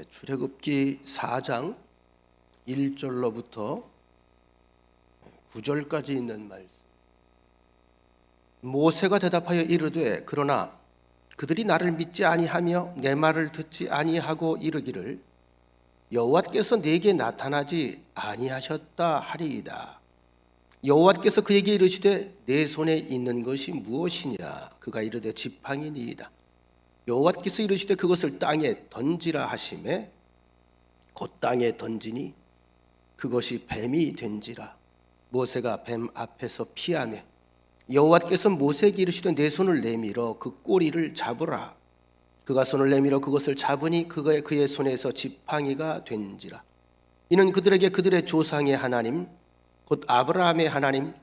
출애굽기 4장 1절로부터 9절까지 있는 말씀. 모세가 대답하여 이르되 그러나 그들이 나를 믿지 아니하며 내 말을 듣지 아니하고 이르기를 여호와께서 내게 나타나지 아니하셨다 하리이다. 여호와께서 그에게 이르시되 내 손에 있는 것이 무엇이냐? 그가 이르되 지팡이니이다. 여호와께서 이르시되 그것을 땅에 던지라 하시매 곧 땅에 던지니 그것이 뱀이 된지라. 모세가 뱀 앞에서 피하며 여호와께서 모세에게 이르시되 내 손을 내밀어 그 꼬리를 잡으라. 그가 손을 내밀어 그것을 잡으니 그의 손에서 지팡이가 된지라. 이는 그들에게 그들의 조상의 하나님 곧 아브라함의 하나님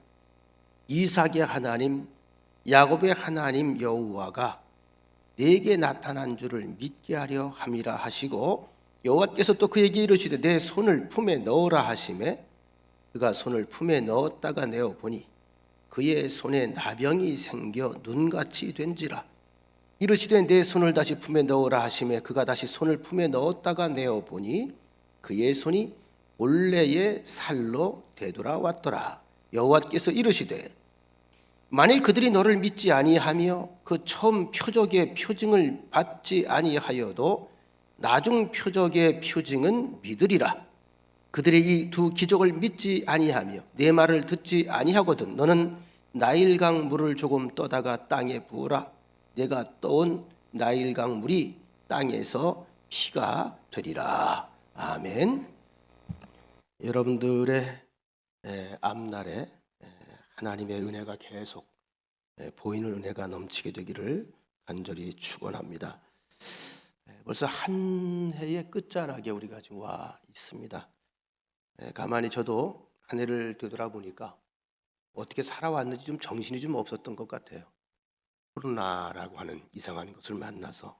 이삭의 하나님 야곱의 하나님 여호와가 내게 나타난 줄을 믿게 하려 함이라 하시고, 여호와께서 또 그에게 이르시되 내 손을 품에 넣으라 하시매 그가 손을 품에 넣었다가 내어 보니 그의 손에 나병이 생겨 눈같이 된지라. 이르시되 내 손을 다시 품에 넣으라 하시매 그가 다시 손을 품에 넣었다가 내어 보니 그의 손이 본래의 살로 되돌아왔더라. 여호와께서 이르시되 만일 그들이 너를 믿지 아니하며 그 처음 표적의 표징을 받지 아니하여도 나중 표적의 표징은 믿으리라. 그들이 이 두 기적을 믿지 아니하며 내 말을 듣지 아니하거든 너는 나일강 물을 조금 떠다가 땅에 부으라. 내가 떠온 나일강 물이 땅에서 피가 되리라. 아멘. 여러분들의 앞날에 하나님의 은혜가 계속 보이는 은혜가 넘치게 되기를 간절히 축원합니다. 벌써 한 해의 끝자락에 우리가 지금 와 있습니다. 가만히 저도 한 해를 되돌아보니까 어떻게 살아왔는지 좀 정신이 좀 없었던 것 같아요. 코로나라고 하는 이상한 것을 만나서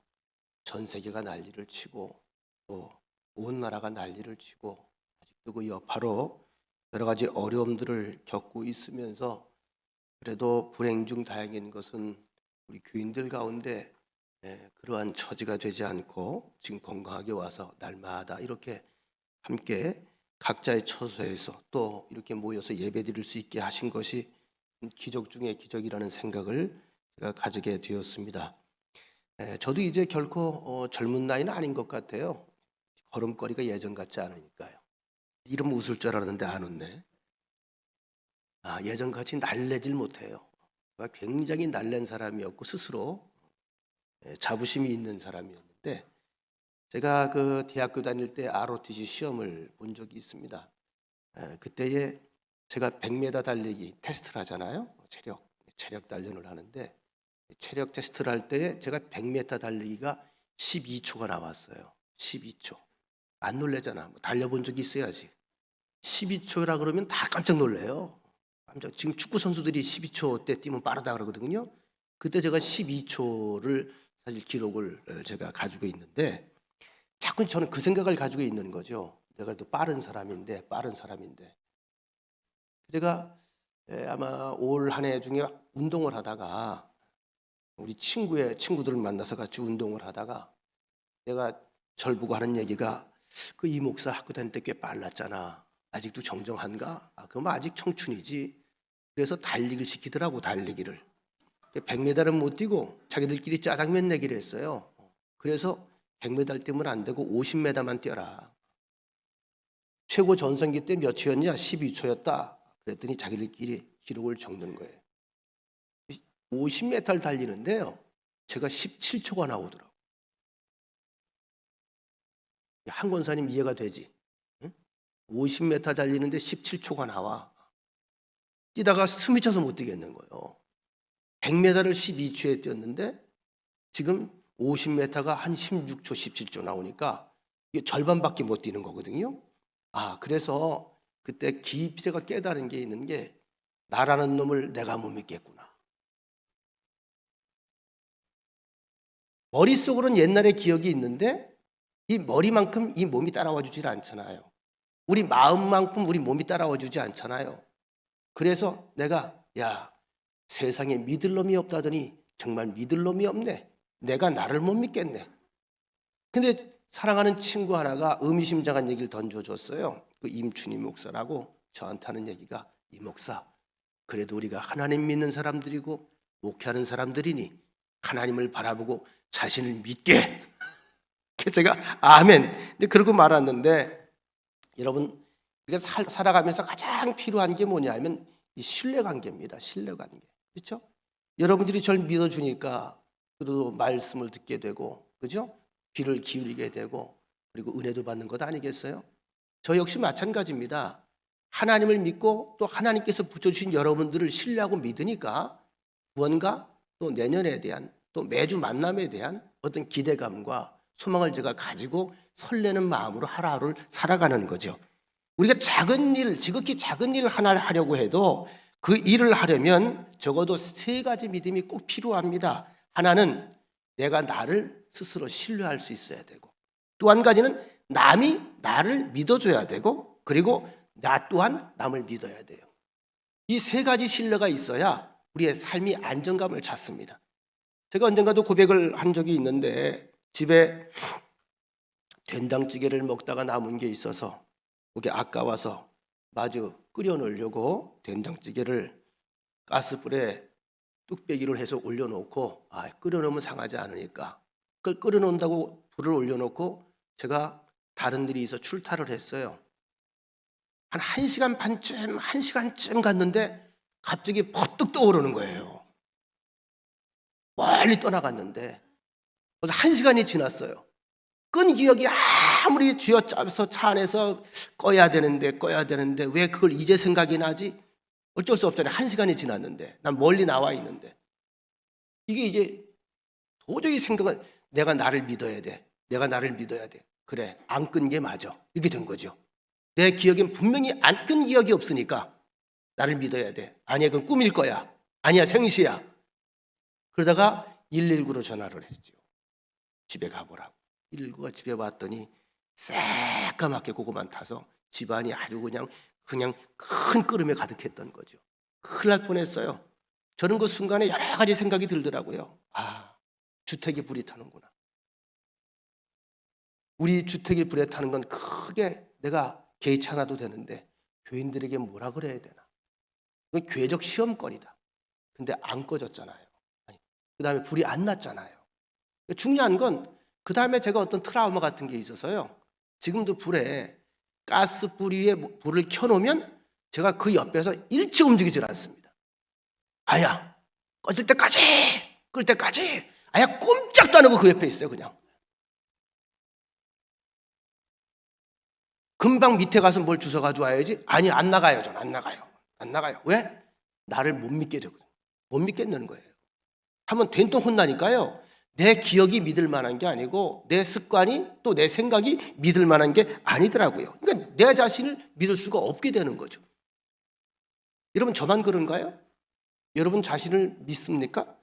전 세계가 난리를 치고 또 온 나라가 난리를 치고 아직도 그 여파로 여러 가지 어려움들을 겪고 있으면서 그래도 불행 중 다행인 것은 우리 교인들 가운데 그러한 처지가 되지 않고 지금 건강하게 와서 날마다 이렇게 함께 각자의 처소에서 또 이렇게 모여서 예배드릴 수 있게 하신 것이 기적 중의 기적이라는 생각을 제가 가지게 되었습니다. 저도 이제 결코 젊은 나이는 아닌 것 같아요. 걸음걸이가 예전 같지 않으니까요. 이러면 웃을 줄 알았는데 안 웃네. 예전같이 날래질 못해요. 굉장히 날랜 사람이었고 스스로 자부심이 있는 사람이었는데 제가 그 대학교 다닐 때 ROTC 시험을 본 적이 있습니다. 그때에 제가 100m 달리기 테스트를 하잖아요. 체력 단련을 하는데 체력 테스트를 할 때에 제가 100m 달리기가 12초가 나왔어요. 12초. 안 놀래잖아. 달려본 적이 있어야지. 12초라 그러면 다 깜짝 놀래요. 지금 축구 선수들이 12초 때 뛰면 빠르다 그러거든요. 그때 제가 12초를 사실 기록을 제가 가지고 있는데 자꾸 저는 그 생각을 가지고 있는 거죠. 내가 또 빠른 사람인데 제가 아마 올 한 해 중에 운동을 하다가 우리 친구들을 만나서 같이 운동을 하다가 내가 절 보고 하는 얘기가 그 이 목사 학교 다닐 때 꽤 빨랐잖아. 아직도 정정한가? 그럼 아직 청춘이지. 그래서 달리기를 시키더라고. 달리기를 100m는 못 뛰고 자기들끼리 짜장면 내기를 했어요. 그래서 100m 뛰면 안 되고 50m만 뛰어라. 최고 전성기 때 몇 초였냐? 12초였다. 그랬더니 자기들끼리 기록을 적는 거예요. 50m를 달리는데요 제가 17초가 나오더라고. 한 권사님 이해가 되지? 50m 달리는데 17초가 나와. 뛰다가 숨이 차서 못 뛰겠는 거예요. 100m를 12초에 뛰었는데 지금 50m가 한 16초, 17초 나오니까 이게 절반밖에 못 뛰는 거거든요. 그래서 그때 깊이 제가 깨달은 게 있는 게 나라는 놈을 내가 못 믿겠구나. 머릿속으로는 옛날의 기억이 있는데 이 머리만큼 이 몸이 따라와 주질 않잖아요. 우리 마음만큼 우리 몸이 따라와 주지 않잖아요. 그래서 내가 세상에 믿을 놈이 없다더니 정말 믿을 놈이 없네. 내가 나를 못 믿겠네. 근데 사랑하는 친구 하나가 의미심장한 얘기를 던져줬어요. 그 임춘희 목사라고 저한테 하는 얘기가, 이 목사, 그래도 우리가 하나님 믿는 사람들이고 목회하는 사람들이니 하나님을 바라보고 자신을 믿게. 제가 아멘. 근데 그러고 말았는데, 여러분, 우리가 살아가면서 가장 필요한 게 뭐냐면 이 신뢰관계입니다. 신뢰관계. 그렇죠? 여러분들이 저를 믿어주니까 그래도 말씀을 듣게 되고, 그죠? 귀를 기울이게 되고, 그리고 은혜도 받는 것 아니겠어요? 저 역시 마찬가지입니다. 하나님을 믿고 또 하나님께서 붙여주신 여러분들을 신뢰하고 믿으니까 무언가 또 내년에 대한, 또 매주 만남에 대한 어떤 기대감과 소망을 제가 가지고 설레는 마음으로 하루하루를 살아가는 거죠. 우리가 작은 일, 지극히 작은 일 하나를 하려고 해도 그 일을 하려면 적어도 세 가지 믿음이 꼭 필요합니다. 하나는 내가 나를 스스로 신뢰할 수 있어야 되고, 또 한 가지는 남이 나를 믿어줘야 되고, 그리고 나 또한 남을 믿어야 돼요. 이 세 가지 신뢰가 있어야 우리의 삶이 안정감을 찾습니다. 제가 언젠가도 고백을 한 적이 있는데, 집에 된장찌개를 먹다가 남은 게 있어서 그게 아까워서 마주 끓여 놓으려고 된장찌개를 가스불에 뚝배기를 해서 올려놓고, 끓여 놓으면 상하지 않으니까 그걸 끓여 놓는다고 불을 올려놓고 제가 다른 일이 있어 출타를 했어요. 한 1시간 반쯤, 1시간쯤 갔는데 갑자기 퍼뜩 떠오르는 거예요. 멀리 떠나갔는데 벌써 1시간이 지났어요. 끈 기억이 아무리 쥐어짜서 차 안에서 꺼야 되는데 왜 그걸 이제 생각이 나지? 어쩔 수 없잖아요. 1시간이 지났는데, 난 멀리 나와 있는데. 이게 이제 도저히 생각은, 내가 나를 믿어야 돼. 내가 나를 믿어야 돼. 그래, 안 끈 게 맞아. 이렇게 된 거죠. 내 기억엔 분명히 안 끈 기억이 없으니까 나를 믿어야 돼. 아니야, 그건 꿈일 거야. 아니야, 생시야. 그러다가 119로 전화를 했죠. 집에 가보라고. 119가 집에 왔더니 새까맣게 그거만 타서 집안이 아주 그냥 큰 끓음에 가득했던 거죠. 큰일 날 뻔했어요. 저는 그 순간에 여러 가지 생각이 들더라고요. 주택이 불이 타는구나. 우리 주택이 불에 타는 건 크게 내가 개의치 않아도 되는데 교인들에게 뭐라 그래야 되나. 이건 교회적 시험거리다. 근데 안 꺼졌잖아요. 그 다음에 불이 안 났잖아요. 중요한 건 그 다음에 제가 어떤 트라우마 같은 게 있어서요. 지금도 불에 가스불 위에 불을 켜놓으면 제가 그 옆에서 일찍 움직이질 않습니다. 아야, 꺼질 때까지, 끌 때까지, 아야, 꼼짝도 안 하고 그 옆에 있어요, 그냥. 금방 밑에 가서 뭘 주워 가져와야지. 아니, 안 나가요, 전 안 나가요. 안 나가요. 왜? 나를 못 믿게 되거든요. 못 믿겠는 거예요. 한번 된통 혼나니까요. 내 기억이 믿을 만한 게 아니고 내 습관이 또 내 생각이 믿을 만한 게 아니더라고요. 그러니까 내 자신을 믿을 수가 없게 되는 거죠. 여러분, 저만 그런가요? 여러분 자신을 믿습니까?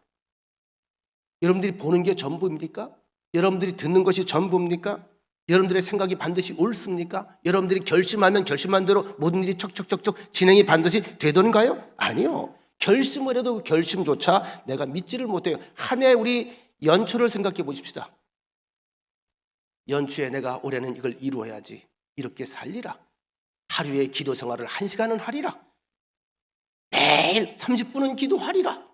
여러분들이 보는 게 전부입니까? 여러분들이 듣는 것이 전부입니까? 여러분들의 생각이 반드시 옳습니까? 여러분들이 결심하면 결심한 대로 모든 일이 척척척척 진행이 반드시 되던가요? 아니요. 결심을 해도 그 결심조차 내가 믿지를 못해요. 한 해 우리 연초를 생각해 보십시다. 연초에 내가 올해는 이걸 이루어야지. 이렇게 살리라. 하루에 기도 생활을 1시간은 하리라. 매일 30분은 기도하리라.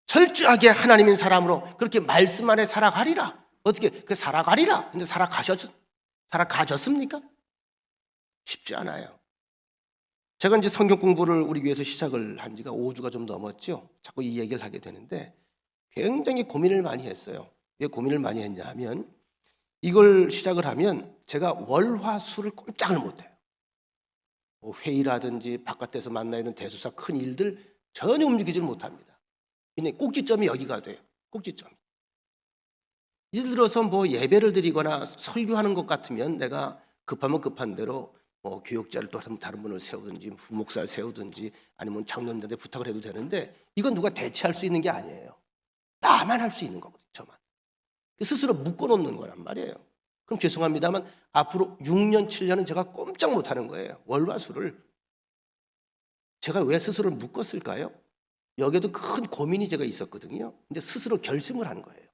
철저하게 하나님인 사람으로 그렇게 말씀 안에 살아가리라. 어떻게 그 살아가리라. 근데 살아가셨습니까? 쉽지 않아요. 제가 이제 성경 공부를 우리 교회에서 시작을 한 지가 5주가 좀 넘었죠. 자꾸 이 얘기를 하게 되는데 굉장히 고민을 많이 했어요. 왜 고민을 많이 했냐 하면 이걸 시작을 하면 제가 월화수를 꼼짝을 못해요. 회의라든지 바깥에서 만나야 하는 대수사 큰 일들 전혀 움직이질 못합니다. 근데 꼭지점이 여기가 돼요. 꼭지점. 예를 들어서 뭐 예배를 드리거나 설교하는 것 같으면 내가 급하면 급한 대로 교육자를 또 다른 분을 세우든지 부목사를 세우든지 아니면 장로님들한테 부탁을 해도 되는데 이건 누가 대체할 수 있는 게 아니에요. 나만 할 수 있는 거거든요. 저만. 스스로 묶어놓는 거란 말이에요. 그럼 죄송합니다만 앞으로 6년, 7년은 제가 꼼짝 못하는 거예요. 월화수를. 제가 왜 스스로를 묶었을까요? 여기에도 큰 고민이 제가 있었거든요. 근데 스스로 결심을 한 거예요.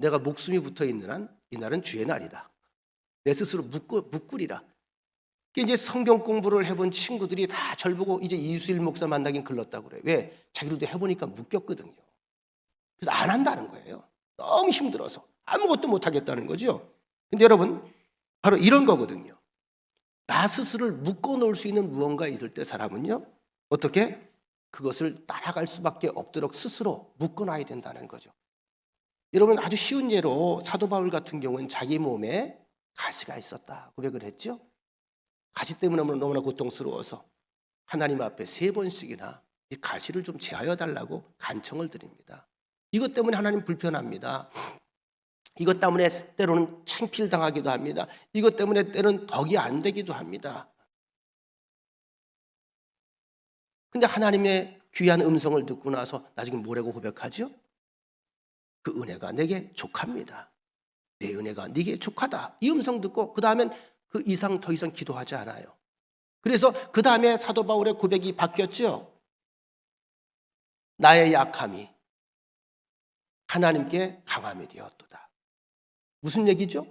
내가 목숨이 붙어 있는 한 이날은 주의 날이다. 내 스스로 묵꾸리라. 이제 성경 공부를 해본 친구들이 다 절 보고 이제 이수일 목사 만나긴 글렀다고 그래요. 왜? 자기들도 해보니까 묶였거든요. 그래서 안 한다는 거예요. 너무 힘들어서 아무것도 못 하겠다는 거죠. 근데 여러분, 바로 이런 거거든요. 나 스스로를 묶어놓을 수 있는 무언가 있을 때 사람은요, 어떻게? 그것을 따라갈 수밖에 없도록 스스로 묶어놔야 된다는 거죠. 여러분, 아주 쉬운 예로 사도 바울 같은 경우는 자기 몸에 가시가 있었다 고백을 했죠. 가시 때문에 너무나 고통스러워서 하나님 앞에 3번씩이나 이 가시를 좀 제하여 달라고 간청을 드립니다. 이것 때문에 하나님 불편합니다. 이것 때문에 때로는 창필당하기도 합니다. 이것 때문에 때로는 덕이 안 되기도 합니다. 근데 하나님의 귀한 음성을 듣고 나서 나중에 뭐라고 고백하죠? 그 은혜가 내게 족합니다. 내 은혜가 네게 족하다. 이 음성 듣고 그 다음엔 그 이상 더 이상 기도하지 않아요. 그래서 그 다음에 사도 바울의 고백이 바뀌었죠. 나의 약함이 하나님께 강함이 되었도다. 무슨 얘기죠?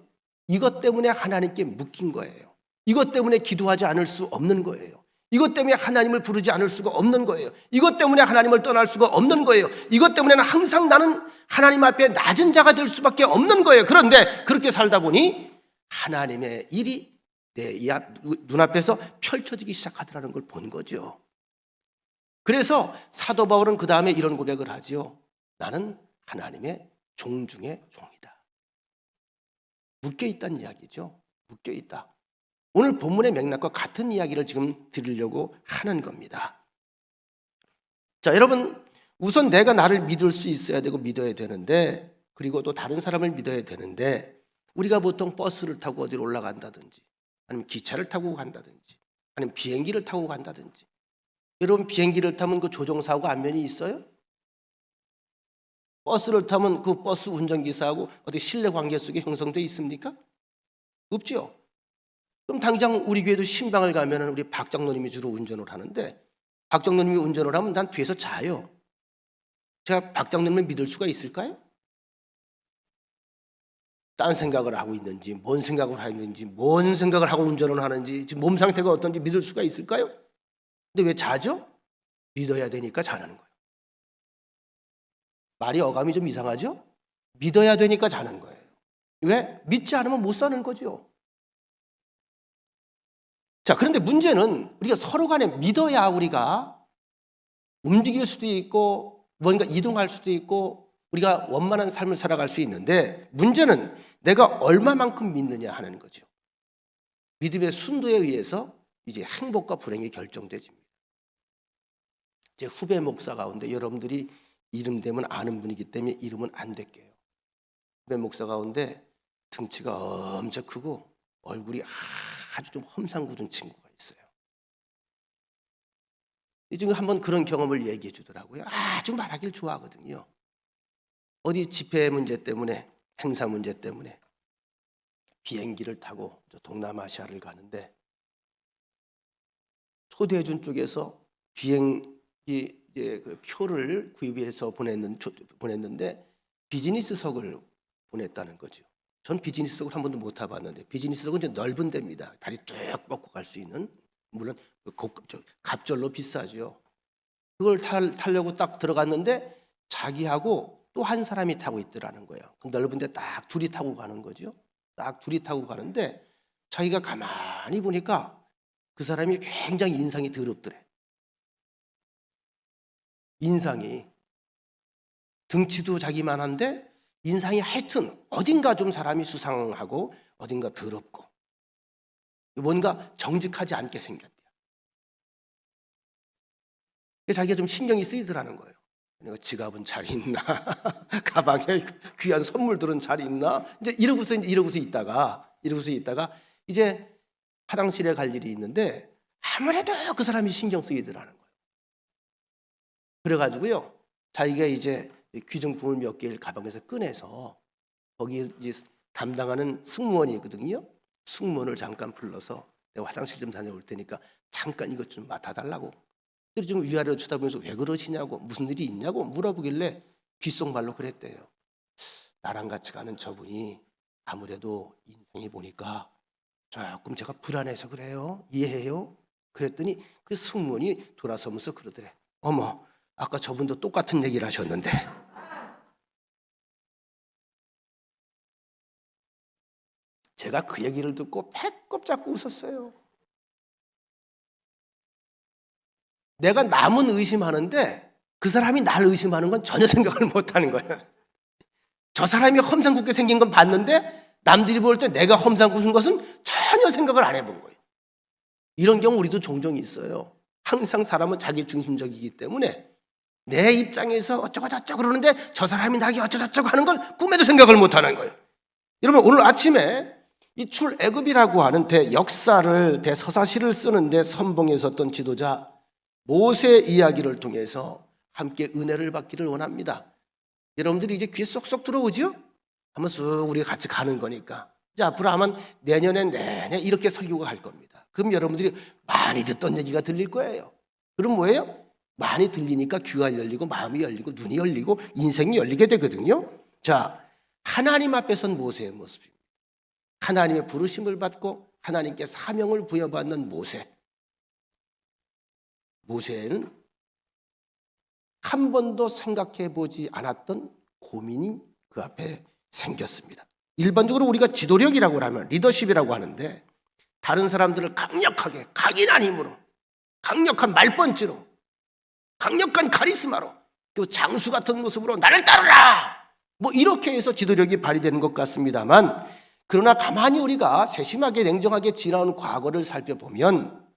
이것 때문에 하나님께 묶인 거예요. 이것 때문에 기도하지 않을 수 없는 거예요. 이것 때문에 하나님을 부르지 않을 수가 없는 거예요. 이것 때문에 하나님을 떠날 수가 없는 거예요. 이것 때문에는 항상 나는 하나님 앞에 낮은 자가 될 수밖에 없는 거예요. 그런데 그렇게 살다 보니 하나님의 일이 내 눈앞에서 펼쳐지기 시작하더라는 걸 본 거죠. 그래서 사도 바울은 그 다음에 이런 고백을 하지요. 나는 하나님의 종 중의 종이다. 묶여있다는 이야기죠. 묶여있다. 오늘 본문의 맥락과 같은 이야기를 지금 드리려고 하는 겁니다. 자, 여러분, 우선 내가 나를 믿을 수 있어야 되고 믿어야 되는데, 그리고 또 다른 사람을 믿어야 되는데, 우리가 보통 버스를 타고 어디로 올라간다든지 아니면 기차를 타고 간다든지 아니면 비행기를 타고 간다든지, 여러분 비행기를 타면 그 조종사하고 안면이 있어요? 버스를 타면 그 버스 운전기사하고 어디 신뢰관계 속에 형성되어 있습니까? 없죠. 그럼 당장 우리 교회도 신방을 가면 우리 박 장로님이 주로 운전을 하는데, 박 장로님이 운전을 하면 난 뒤에서 자요. 제가 박 장로님을 믿을 수가 있을까요? 딴 생각을 하고 있는지, 뭔 생각을 하고 있는지, 뭔 생각을 하고 운전을 하는지, 지금 몸 상태가 어떤지 믿을 수가 있을까요? 근데 왜 자죠? 믿어야 되니까 자는 거예요. 말이 어감이 좀 이상하죠? 믿어야 되니까 자는 거예요. 왜? 믿지 않으면 못 사는 거죠. 자, 그런데 문제는 우리가 서로 간에 믿어야 우리가 움직일 수도 있고 뭔가 이동할 수도 있고 우리가 원만한 삶을 살아갈 수 있는데, 문제는 내가 얼마만큼 믿느냐 하는 거죠. 믿음의 순도에 의해서 이제 행복과 불행이 결정되집니다. 제 후배 목사 가운데 여러분들이 이름 되면 아는 분이기 때문에 이름은 안 될게요. 후배 목사 가운데 등치가 엄청 크고 얼굴이 아주 좀 험상궂은 친구가 있어요. 이 중에 한번 그런 경험을 얘기해 주더라고요. 아주 말하기를 좋아하거든요. 어디 집회 문제 때문에, 행사 문제 때문에 비행기를 타고 동남아시아를 가는데, 초대해준 쪽에서 비행기 이제 그 표를 구입해서 보냈는데 비즈니스석을 보냈다는 거죠. 전 비즈니스석을 한 번도 못 타봤는데, 비즈니스석은 이제 넓은 데입니다. 다리 쭉 뻗고 갈 수 있는, 물론 갑절로 비싸죠. 그걸 타려고 딱 들어갔는데 자기하고 또 한 사람이 타고 있더라는 거예요. 그 넓은 데 딱 둘이 타고 가는 거죠. 딱 둘이 타고 가는데 자기가 가만히 보니까 그 사람이 굉장히 인상이 더럽더래. 인상이, 등치도 자기만한데 인상이 하여튼 어딘가 좀 사람이 수상하고 어딘가 더럽고 뭔가 정직하지 않게 생겼대요. 자기가 좀 신경이 쓰이더라는 거예요. 지갑은 잘 있나? 가방에 귀한 선물들은 잘 있나? 이제 이러고서 있다가 이제 화장실에 갈 일이 있는데 아무래도 그 사람이 신경 쓰이더라는 거예요. 그래가지고요, 자기가 이제 귀중품을 몇 개를 가방에서 꺼내서 거기에 이제 담당하는 승무원이 있거든요. 승무원을 잠깐 불러서 내가 화장실 좀 다녀올 테니까 잠깐 이것 좀 맡아달라고. 그래서 좀 위아래로 쳐다보면서 왜 그러시냐고, 무슨 일이 있냐고 물어보길래 귓속말로 그랬대요. 나랑 같이 가는 저분이 아무래도 인생이 보니까 조금 제가 불안해서 그래요. 이해해요? 그랬더니 그 승무원이 돌아서면서 그러더래. 어머, 아까 저분도 똑같은 얘기를 하셨는데. 제가 그 얘기를 듣고 배꼽 잡고 웃었어요. 내가 남은 의심하는데 그 사람이 나를 의심하는 건 전혀 생각을 못하는 거예요. 저 사람이 험상궂게 생긴 건 봤는데 남들이 볼 때 내가 험상궂은 것은 전혀 생각을 안 해본 거예요. 이런 경우 우리도 종종 있어요. 항상 사람은 자기 중심적이기 때문에 내 입장에서 어쩌고저쩌고 그러는데 저 사람이 나에게 어쩌고저쩌고 하는 걸 꿈에도 생각을 못하는 거예요. 여러분, 오늘 아침에 이 출애굽이라고 하는 대역사를, 대서사시를 쓰는데 선봉했었던 지도자 모세 이야기를 통해서 함께 은혜를 받기를 원합니다. 여러분들이 이제 귀에 쏙쏙 들어오죠? 한번 쑥 우리가 같이 가는 거니까. 이제 앞으로 하면 내년에 이렇게 설교가 할 겁니다. 그럼 여러분들이 많이 듣던 얘기가 들릴 거예요. 그럼 뭐예요? 많이 들리니까 귀가 열리고 마음이 열리고 눈이 열리고 인생이 열리게 되거든요. 자, 하나님 앞에 선 모세의 모습입니다. 하나님의 부르심을 받고 하나님께 사명을 부여받는 모세. 모세는 한 번도 생각해 보지 않았던 고민이 그 앞에 생겼습니다. 일반적으로 우리가 지도력이라고 하면 리더십이라고 하는데 다른 사람들을 강력하게 강인한 힘으로 강력한 말펀치로 강력한 카리스마로 또 장수 같은 모습으로 나를 따르라 뭐 이렇게 해서 지도력이 발휘되는 것 같습니다만 그러나 가만히 우리가 세심하게 냉정하게 지나온 과거를 살펴보면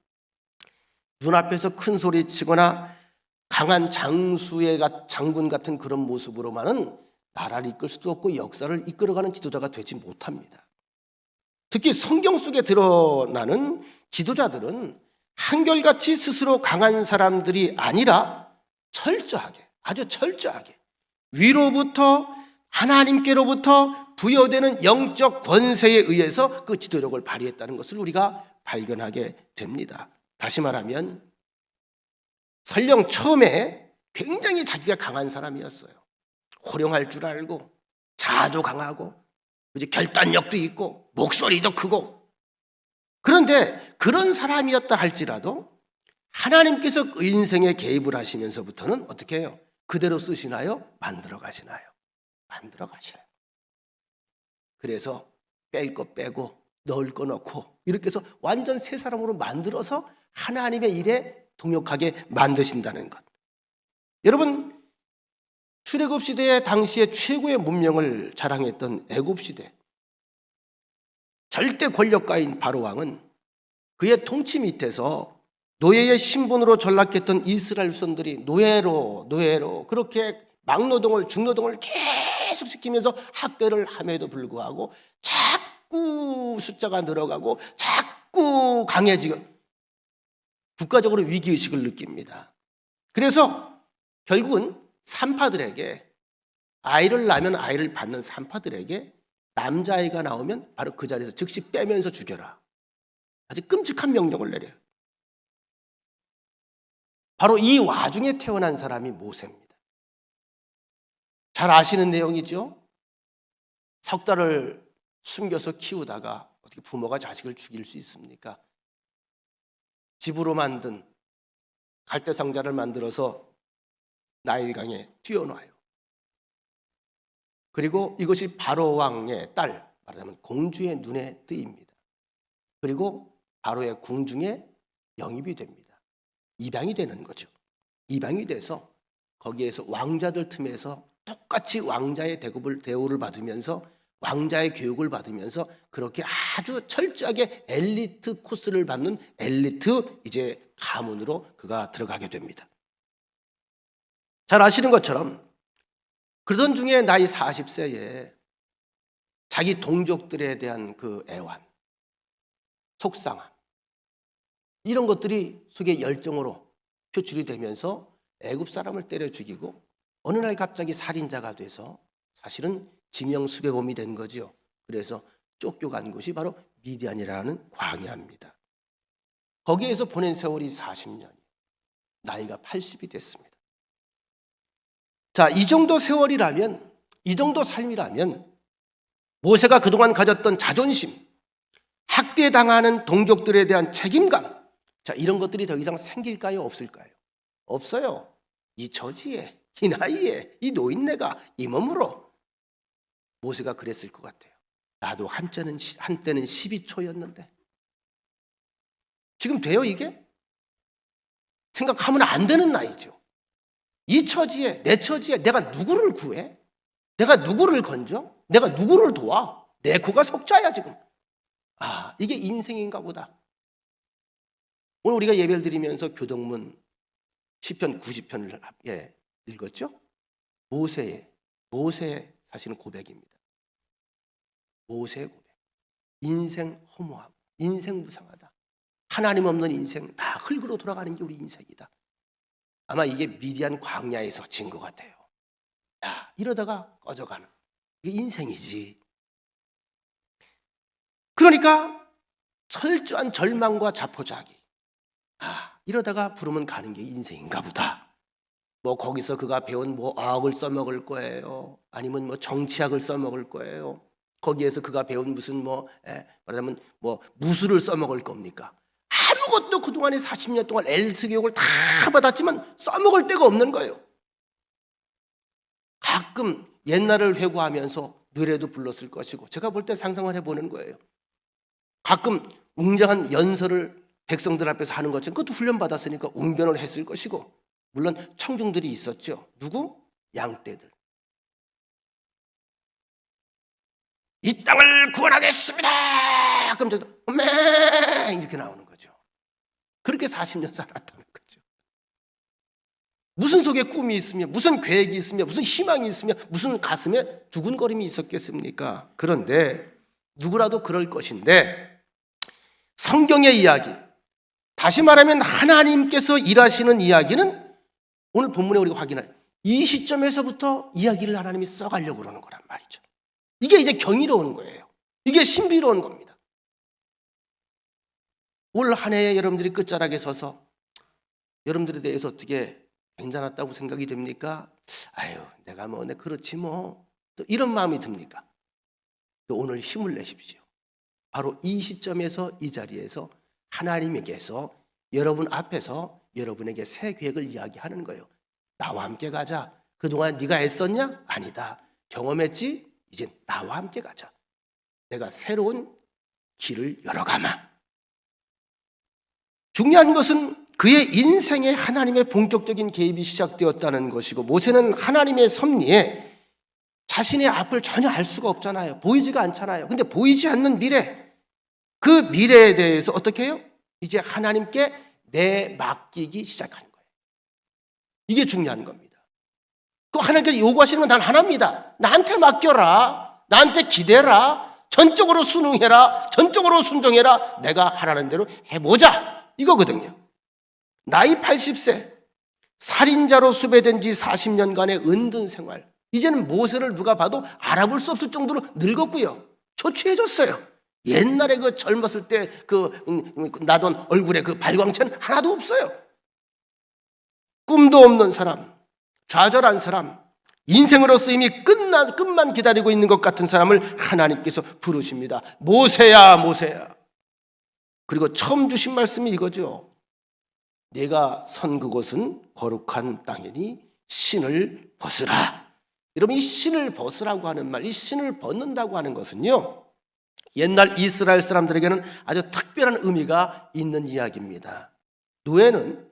눈앞에서 큰 소리 치거나 강한 장수의 장군 같은 그런 모습으로만은 나라를 이끌 수도 없고 역사를 이끌어가는 지도자가 되지 못합니다. 특히 성경 속에 드러나는 지도자들은 한결같이 스스로 강한 사람들이 아니라 철저하게, 아주 철저하게 위로부터 하나님께로부터 부여되는 영적 권세에 의해서 그 지도력을 발휘했다는 것을 우리가 발견하게 됩니다. 다시 말하면 설령 처음에 굉장히 자기가 강한 사람이었어요. 호령할 줄 알고 자아도 강하고 결단력도 있고 목소리도 크고 그런데 그런 사람이었다 할지라도 하나님께서 그 인생에 개입을 하시면서부터는 어떻게 해요? 그대로 쓰시나요? 만들어 가시나요? 만들어 가셔요. 그래서 뺄 거 빼고 넣을 거 넣고 이렇게 해서 완전 새 사람으로 만들어서 하나님의 일에 동역하게 만드신다는 것. 여러분, 출애굽 시대에 당시에 최고의 문명을 자랑했던 애굽 시대 절대 권력가인 바로 왕은 그의 통치 밑에서 노예의 신분으로 전락했던 이스라엘 후손들이 노예로 그렇게 막노동을 중노동을 계속 시키면서 학대를 함에도 불구하고 자꾸 숫자가 늘어가고 자꾸 강해지고 국가적으로 위기의식을 느낍니다. 그래서 결국은 산파들에게 아이를 낳으면 아이를 받는 산파들에게 남자아이가 나오면 바로 그 자리에서 즉시 빼면서 죽여라. 아주 끔찍한 명령을 내려요. 바로 이 와중에 태어난 사람이 모세입니다. 잘 아시는 내용이죠. 석 달을 숨겨서 키우다가 어떻게 부모가 자식을 죽일 수 있습니까? 집으로 만든 갈대상자를 만들어서 나일강에 띄워놔요. 그리고 이것이 바로 왕의 딸, 말하자면 공주의 눈에 띄입니다. 그리고 바로의 궁중에 영입이 됩니다. 입양이 되는 거죠. 입양이 돼서 거기에서 왕자들 틈에서 똑같이 왕자의 대우를 받으면서 왕자의 교육을 받으면서 그렇게 아주 철저하게 엘리트 코스를 받는 엘리트 이제 가문으로 그가 들어가게 됩니다. 잘 아시는 것처럼 그러던 중에 나이 40세에 자기 동족들에 대한 그 애환, 속상함 이런 것들이 속에 열정으로 표출이 되면서 애굽 사람을 때려 죽이고 어느 날 갑자기 살인자가 돼서 사실은 지명수배범이 된 거죠. 그래서 쫓겨간 곳이 바로 미디안이라는 광야입니다. 거기에서 보낸 세월이 40년, 나이가 80이 됐습니다. 자, 이 정도 세월이라면 이 정도 삶이라면 모세가 그동안 가졌던 자존심, 학대당하는 동족들에 대한 책임감, 자, 이런 것들이 더 이상 생길까요? 없을까요? 없어요. 이 처지에, 이 나이에, 이 노인네가 이 몸으로 모세가 그랬을 것 같아요. 나도 한때는 12초였는데 지금 돼요 이게? 생각하면 안 되는 나이죠. 이 처지에, 내 처지에 내가 누구를 구해? 내가 누구를 건져? 내가 누구를 도와? 내 코가 석자야 지금. 아, 이게 인생인가 보다. 오늘 우리가 예배를 드리면서 교동문 시편 90편을 읽었죠? 모세의 사실은 고백입니다. 모세의 고백. 인생 허무함, 인생 무상하다. 하나님 없는 인생, 다 흙으로 돌아가는 게 우리 인생이다. 아마 이게 미디안 광야에서 진 것 같아요. 야, 이러다가 꺼져가는 이게 인생이지. 그러니까 철저한 절망과 자포자기. 아, 이러다가 부르면 가는 게 인생인가 보다. 뭐 거기서 그가 배운 뭐 어학을 써먹을 거예요. 아니면 뭐 정치학을 써먹을 거예요. 거기에서 그가 배운 무슨 말하자면 뭐 무술을 써먹을 겁니까? 아무것도 그동안에 40년 동안 엘트 교육을 다 받았지만 써먹을 데가 없는 거예요. 가끔 옛날을 회고하면서 노래도 불렀을 것이고, 제가 볼 때 상상을 해보는 거예요. 가끔 웅장한 연설을 백성들 앞에서 하는 것처럼 그것도 훈련받았으니까 웅변을 했을 것이고, 물론 청중들이 있었죠. 누구? 양떼들. 이 땅을 구원하겠습니다. 그럼 저도 어메 이렇게 나오는 거죠. 그렇게 40년 살았다는 거죠. 무슨 속에 꿈이 있으며, 무슨 계획이 있으며, 무슨 희망이 있으며, 무슨 가슴에 두근거림이 있었겠습니까? 그런데 누구라도 그럴 것인데, 성경의 이야기, 다시 말하면 하나님께서 일하시는 이야기는 오늘 본문에 우리가 확인할 이 시점에서부터 이야기를 하나님이 써가려고 그러는 거란 말이죠. 이게 이제 경이로운 거예요. 이게 신비로운 겁니다. 올 한 해에 여러분들이 끝자락에 서서 여러분들에 대해서 어떻게 괜찮았다고 생각이 됩니까? 아유, 내가 그렇지 뭐. 또 이런 마음이 듭니까? 또 오늘 힘을 내십시오. 바로 이 시점에서, 이 자리에서 하나님께서 여러분 앞에서 여러분에게 새 계획을 이야기하는 거예요. 나와 함께 가자. 그동안 네가 애썼냐? 아니다. 경험했지? 이제 나와 함께 가자. 내가 새로운 길을 열어가마. 중요한 것은 그의 인생에 하나님의 본격적인 개입이 시작되었다는 것이고, 모세는 하나님의 섭리에 자신의 앞을 전혀 알 수가 없잖아요. 보이지가 않잖아요. 근데 보이지 않는 미래, 그 미래에 대해서 어떻게 해요? 이제 하나님께 내맡기기 시작하는 거예요. 이게 중요한 겁니다. 그 하나님께서 요구하시는 건 단 하나입니다. 나한테 맡겨라. 나한테 기대라. 전적으로 순응해라. 전적으로 순종해라. 내가 하라는 대로 해보자. 이거거든요. 나이 80세, 살인자로 수배된 지 40년간의 은둔 생활. 이제는 모세를 누가 봐도 알아볼 수 없을 정도로 늙었고요. 초췌해졌어요. 옛날에 그 젊었을 때 나던 얼굴에 그 발광체는 하나도 없어요. 꿈도 없는 사람, 좌절한 사람, 인생으로서 이미 끝만 기다리고 있는 것 같은 사람을 하나님께서 부르십니다. 모세야, 모세야. 그리고 처음 주신 말씀이 이거죠. 내가 선 그곳은 거룩한 땅이니 신을 벗으라. 여러분, 이 신을 벗으라고 하는 말, 이 신을 벗는다고 하는 것은요, 옛날 이스라엘 사람들에게는 아주 특별한 의미가 있는 이야기입니다. 노예는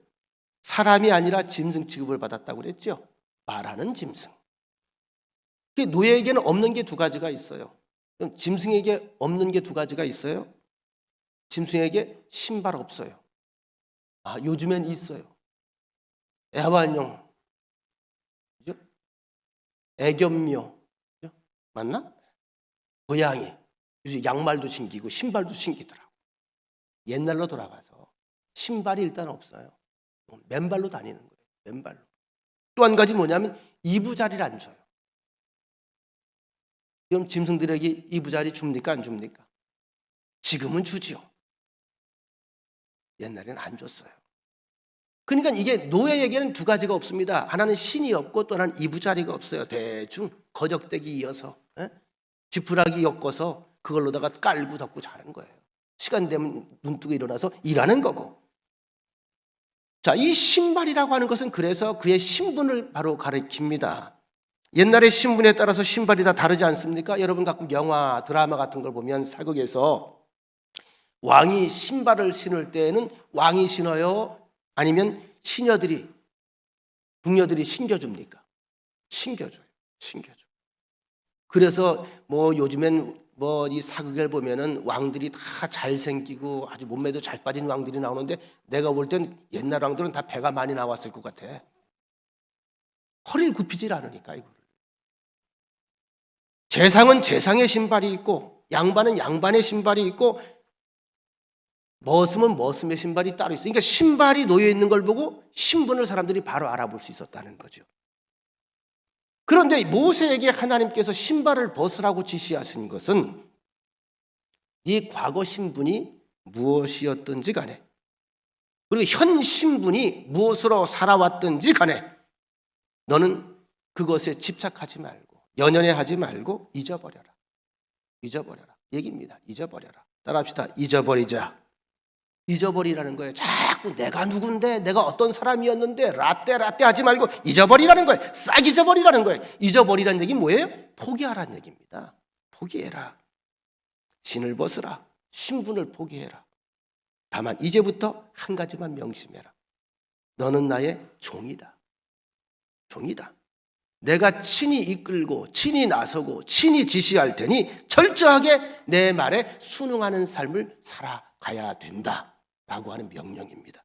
사람이 아니라 짐승 취급을 받았다고 그랬죠. 말하는 짐승. 노예에게는 없는 게 두 가지가 있어요. 그럼 짐승에게 없는 게 두 가지가 있어요. 짐승에게 신발 없어요. 아, 요즘엔 있어요. 애완용, 그죠? 애견묘, 그죠? 맞나? 고양이. 요즘 양말도 신기고 신발도 신기더라고. 옛날로 돌아가서 신발이 일단 없어요. 맨발로 다니는 거예요. 맨발로. 또 한 가지 뭐냐면 이부자리를 안 줘요. 그럼 짐승들에게 이부자리 줍니까 안 줍니까? 지금은 주지요. 옛날에는 안 줬어요. 그러니까 이게 노예에게는 두 가지가 없습니다. 하나는 신이 없고 또 하나는 이부자리가 없어요. 대충 거적대기 이어서 지푸라기 엮어서 그걸로다가 깔고 덮고 자는 거예요. 시간 되면 눈 뜨고 일어나서 일하는 거고. 자, 이 신발이라고 하는 것은 그래서 그의 신분을 바로 가리킵니다. 옛날의 신분에 따라서 신발이 다 다르지 않습니까? 여러분 가끔 영화, 드라마 같은 걸 보면 사극에서 왕이 신발을 신을 때에는 왕이 신어요? 아니면 시녀들이, 궁녀들이 신겨줍니까? 신겨줘요. 신겨줘. 그래서 뭐 요즘엔 뭐 이 사극을 보면은 왕들이 다 잘생기고 아주 몸매도 잘 빠진 왕들이 나오는데 내가 볼 땐 옛날 왕들은 다 배가 많이 나왔을 것 같아. 허리를 굽히질 않으니까 이거를. 재상은 재상의 신발이 있고 양반은 양반의 신발이 있고 머슴은 머슴의 신발이 따로 있어요. 그러니까 신발이 놓여 있는 걸 보고 신분을 사람들이 바로 알아볼 수 있었다는 거죠. 그런데 모세에게 하나님께서 신발을 벗으라고 지시하신 것은 네 과거 신분이 무엇이었든지 간에 그리고 현 신분이 무엇으로 살아왔든지 간에 너는 그것에 집착하지 말고 연연해하지 말고 잊어버려라. 잊어버려라. 얘기입니다. 잊어버려라. 따라합시다. 잊어버리자. 잊어버리라는 거예요. 자꾸 내가 누군데 내가 어떤 사람이었는데 라떼 하지 말고 잊어버리라는 거예요. 싹 잊어버리라는 거예요. 잊어버리라는 얘기 뭐예요? 포기하라는 얘기입니다. 포기해라. 신을 벗으라. 신분을 포기해라. 다만 이제부터 한 가지만 명심해라. 너는 나의 종이다. 종이다. 내가 친히 이끌고 친히 나서고 친히 지시할 테니 철저하게 내 말에 순응하는 삶을 살아가야 된다 라고 하는 명령입니다.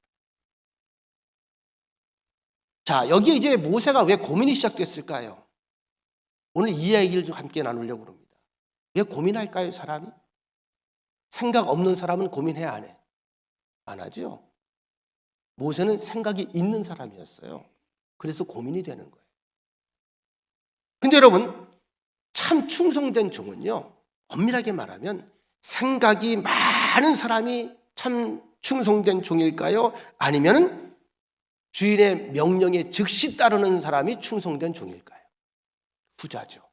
자, 여기에 이제 모세가 왜 고민이 시작됐을까요? 오늘 이 얘기를 좀 함께 나누려고 합니다. 왜 고민할까요, 사람이? 생각 없는 사람은 고민해야 안 해? 안 하죠? 모세는 생각이 있는 사람이었어요. 그래서 고민이 되는 거예요. 근데 여러분, 참 충성된 종은요, 엄밀하게 말하면 생각이 많은 사람이 참 충성된 종일까요? 아니면은 주인의 명령에 즉시 따르는 사람이 충성된 종일까요? 후자죠.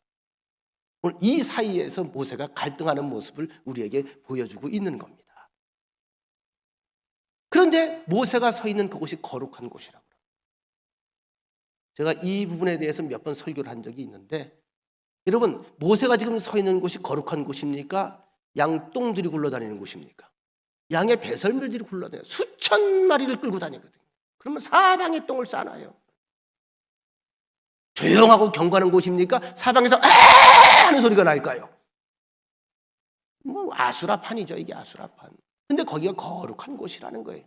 오늘 이 사이에서 모세가 갈등하는 모습을 우리에게 보여주고 있는 겁니다. 그런데 모세가 서 있는 그곳이 거룩한 곳이라고. 제가 이 부분에 대해서 몇 번 설교를 한 적이 있는데 여러분 모세가 지금 서 있는 곳이 거룩한 곳입니까? 양똥들이 굴러다니는 곳입니까? 양의 배설물들이 굴러다녀요. 수천 마리를 끌고 다니거든요. 그러면 사방에 똥을 싸놔요. 조용하고 경건한 곳입니까? 사방에서 아 하는 소리가 날까요? 뭐 아수라판이죠. 이게 아수라판. 근데 거기가 거룩한 곳이라는 거예요.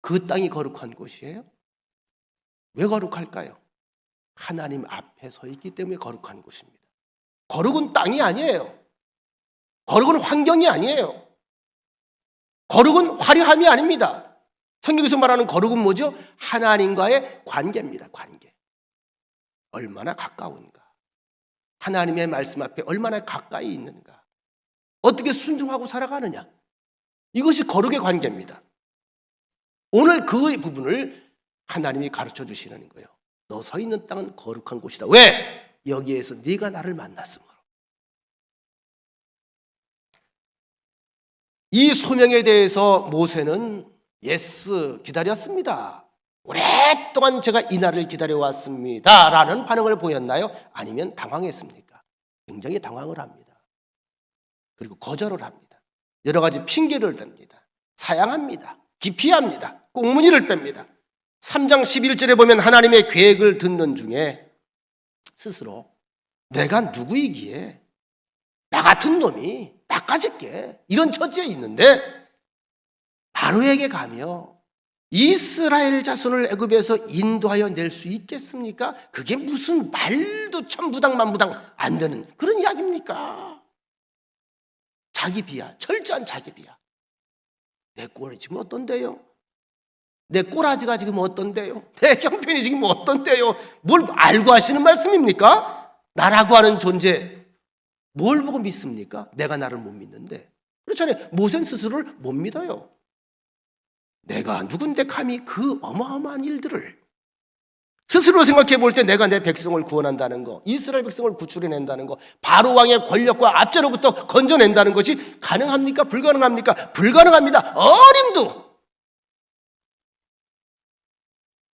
그 땅이 거룩한 곳이에요? 왜 거룩할까요? 하나님 앞에 서 있기 때문에 거룩한 곳입니다. 거룩은 땅이 아니에요. 거룩은 환경이 아니에요. 거룩은 화려함이 아닙니다. 성경에서 말하는 거룩은 뭐죠? 하나님과의 관계입니다. 관계. 얼마나 가까운가. 하나님의 말씀 앞에 얼마나 가까이 있는가. 어떻게 순종하고 살아가느냐. 이것이 거룩의 관계입니다. 오늘 그 부분을 하나님이 가르쳐 주시는 거예요. 너 서 있는 땅은 거룩한 곳이다. 왜? 여기에서 네가 나를 만났으므로. 이 소명에 대해서 모세는 예스 기다렸습니다. 오랫동안 제가 이 날을 기다려왔습니다 라는 반응을 보였나요? 아니면 당황했습니까? 굉장히 당황을 합니다. 그리고 거절을 합니다. 여러 가지 핑계를 댑니다. 사양합니다. 기피합니다. 꽁무니를 뺍니다. 3장 11절에 보면 하나님의 계획을 듣는 중에 스스로 내가 누구이기에 나 같은 놈이 나까짓게 이런 처지에 있는데 바로에게 가며 이스라엘 자손을 애굽에서 인도하여 낼 수 있겠습니까? 그게 무슨 말도 천부당만부당 안 되는 그런 이야기입니까? 자기 비하, 철저한 자기 비하. 내 꼴이 지금 어떤데요? 내 꼬라지가 지금 어떤데요? 내 형편이 지금 어떤데요? 뭘 알고 하시는 말씀입니까? 나라고 하는 존재 뭘 보고 믿습니까? 내가 나를 못 믿는데. 그렇잖아요. 모세는 스스로를 못 믿어요. 내가 누군데 감히 그 어마어마한 일들을 스스로 생각해 볼 때 내가 내 백성을 구원한다는 거, 이스라엘 백성을 구출해낸다는 거, 바로 왕의 권력과 압제로부터 건져낸다는 것이 가능합니까? 불가능합니까? 불가능합니다. 어림도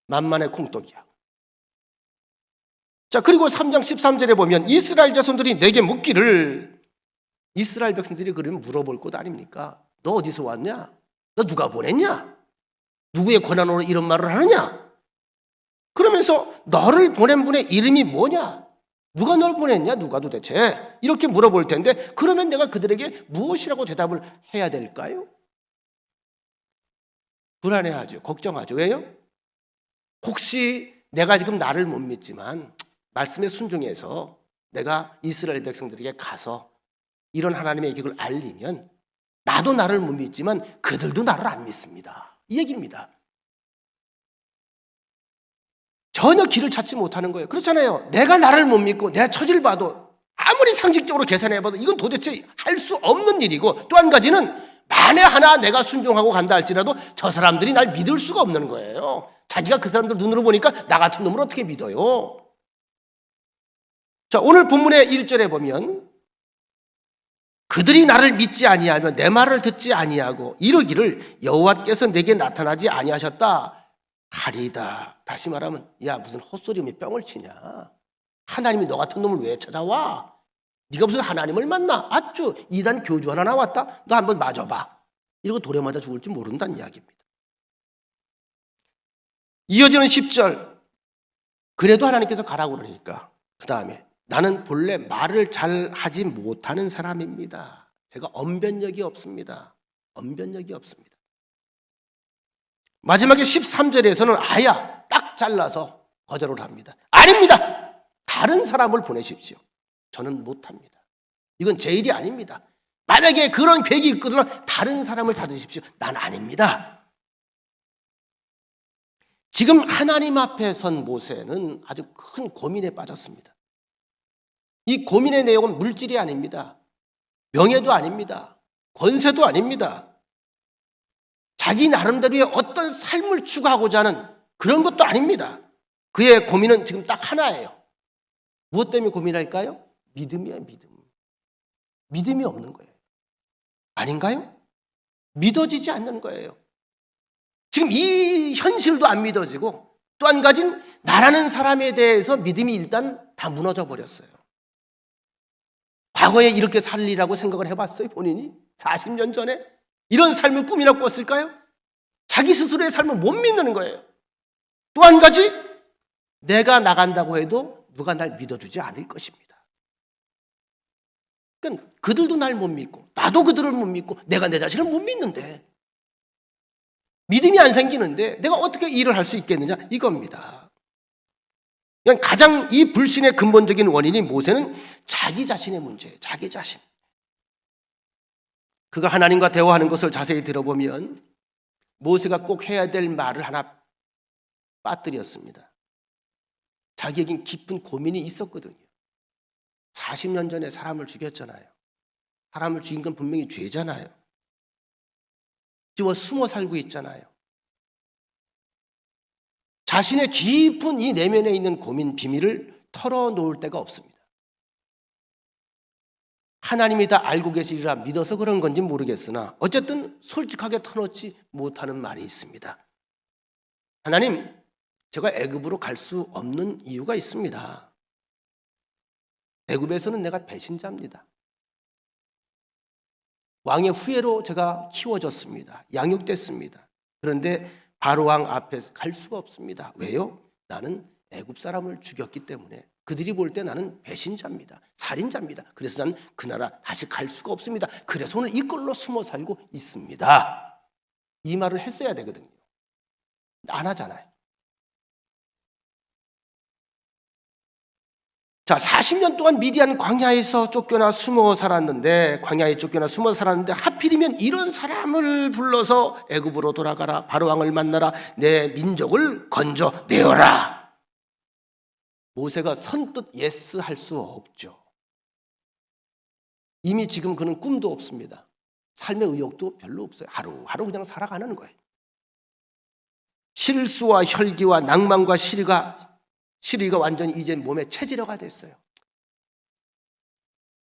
만만의 콩떡이야. 자, 그리고 3장 13절에 보면 이스라엘 자손들이 내게 묻기를, 이스라엘 백성들이 그러면 물어볼 것 아닙니까? 너 어디서 왔냐? 너 누가 보냈냐? 누구의 권한으로 이런 말을 하느냐? 그러면서 너를 보낸 분의 이름이 뭐냐? 누가 널 보냈냐? 누가 도대체? 이렇게 물어볼 텐데 그러면 내가 그들에게 무엇이라고 대답을 해야 될까요? 불안해하죠. 걱정하죠. 왜요? 혹시 내가 지금 나를 못 믿지만 말씀에 순종해서 내가 이스라엘 백성들에게 가서 이런 하나님의 계획을 알리면 나도 나를 못 믿지만 그들도 나를 안 믿습니다. 이 얘기입니다. 전혀 길을 찾지 못하는 거예요. 그렇잖아요. 내가 나를 못 믿고 내 처지를 봐도 아무리 상식적으로 계산해봐도 이건 도대체 할 수 없는 일이고, 또 한 가지는 만에 하나 내가 순종하고 간다 할지라도 저 사람들이 날 믿을 수가 없는 거예요. 자기가 그 사람들 눈으로 보니까 나 같은 놈을 어떻게 믿어요? 자, 오늘 본문의 1절에 보면 그들이 나를 믿지 아니하며 내 말을 듣지 아니하고 이러기를 여호와께서 내게 나타나지 아니하셨다 하리이다. 다시 말하면 야, 무슨 헛소리며 뻥을 치냐? 하나님이 너 같은 놈을 왜 찾아와? 네가 무슨 하나님을 만나? 아쭈 이단 교주 하나 나왔다. 너 한번 맞아봐. 이러고 돌에 맞아 죽을지 모른다는 이야기입니다. 이어지는 10절. 그래도 하나님께서 가라고 그러니까 그 다음에 나는 본래 말을 잘 하지 못하는 사람입니다. 제가 언변력이 없습니다. 언변력이 없습니다. 마지막에 13절에서는 아야 딱 잘라서 거절을 합니다. 아닙니다. 다른 사람을 보내십시오. 저는 못합니다. 이건 제 일이 아닙니다. 만약에 그런 계획이 있거든 다른 사람을 찾으십시오. 난 아닙니다. 지금 하나님 앞에 선 모세는 아주 큰 고민에 빠졌습니다. 이 고민의 내용은 물질이 아닙니다. 명예도 아닙니다. 권세도 아닙니다. 자기 나름대로의 어떤 삶을 추구하고자 하는 그런 것도 아닙니다. 그의 고민은 지금 딱 하나예요. 무엇 때문에 고민할까요? 믿음이에요, 믿음. 믿음이 없는 거예요. 아닌가요? 믿어지지 않는 거예요. 지금 이 현실도 안 믿어지고 또 한 가지는 나라는 사람에 대해서 믿음이 일단 다 무너져 버렸어요. 과거에 이렇게 살리라고 생각을 해봤어요, 본인이? 40년 전에? 이런 삶을 꿈이라 꿨을까요? 자기 스스로의 삶을 못 믿는 거예요. 또 한 가지, 내가 나간다고 해도 누가 날 믿어주지 않을 것입니다. 그러니까 그들도 날 못 믿고 나도 그들을 못 믿고 내가 내 자신을 못 믿는데 믿음이 안 생기는데 내가 어떻게 일을 할 수 있겠느냐 이겁니다. 그러니까 가장 이 불신의 근본적인 원인이 모세는 자기 자신의 문제예요. 자기 자신. 그가 하나님과 대화하는 것을 자세히 들어보면 모세가 꼭 해야 될 말을 하나 빠뜨렸습니다. 자기에겐 깊은 고민이 있었거든요. 40년 전에 사람을 죽였잖아요. 사람을 죽인 건 분명히 죄잖아요. 지금 숨어 살고 있잖아요. 자신의 깊은 이 내면에 있는 고민, 비밀을 털어놓을 데가 없습니다. 하나님이 다 알고 계시리라 믿어서 그런 건지 모르겠으나 어쨌든 솔직하게 터놓지 못하는 말이 있습니다. 하나님, 제가 애굽으로 갈 수 없는 이유가 있습니다. 애굽에서는 내가 배신자입니다. 왕의 후예로 제가 키워졌습니다. 양육됐습니다. 그런데 바로 왕 앞에 갈 수가 없습니다. 왜요? 나는 애굽 사람을 죽였기 때문에 그들이 볼 때 나는 배신자입니다. 살인자입니다. 그래서 난 그 나라 다시 갈 수가 없습니다. 그래서 오늘 이꼴로 숨어 살고 있습니다. 이 말을 했어야 되거든요. 안 하잖아요. 자, 40년 동안 미디안 광야에서 쫓겨나 숨어 살았는데, 하필이면 이런 사람을 불러서 애굽으로 돌아가라, 바로 왕을 만나라, 내 민족을 건져내어라. 모세가 선뜻 예스 할 수 없죠. 이미 지금 그는 꿈도 없습니다. 삶의 의욕도 별로 없어요. 하루하루 그냥 살아가는 거예요. 실수와 혈기와 낭만과 시리가 완전히 이제 몸에 체질화가 됐어요.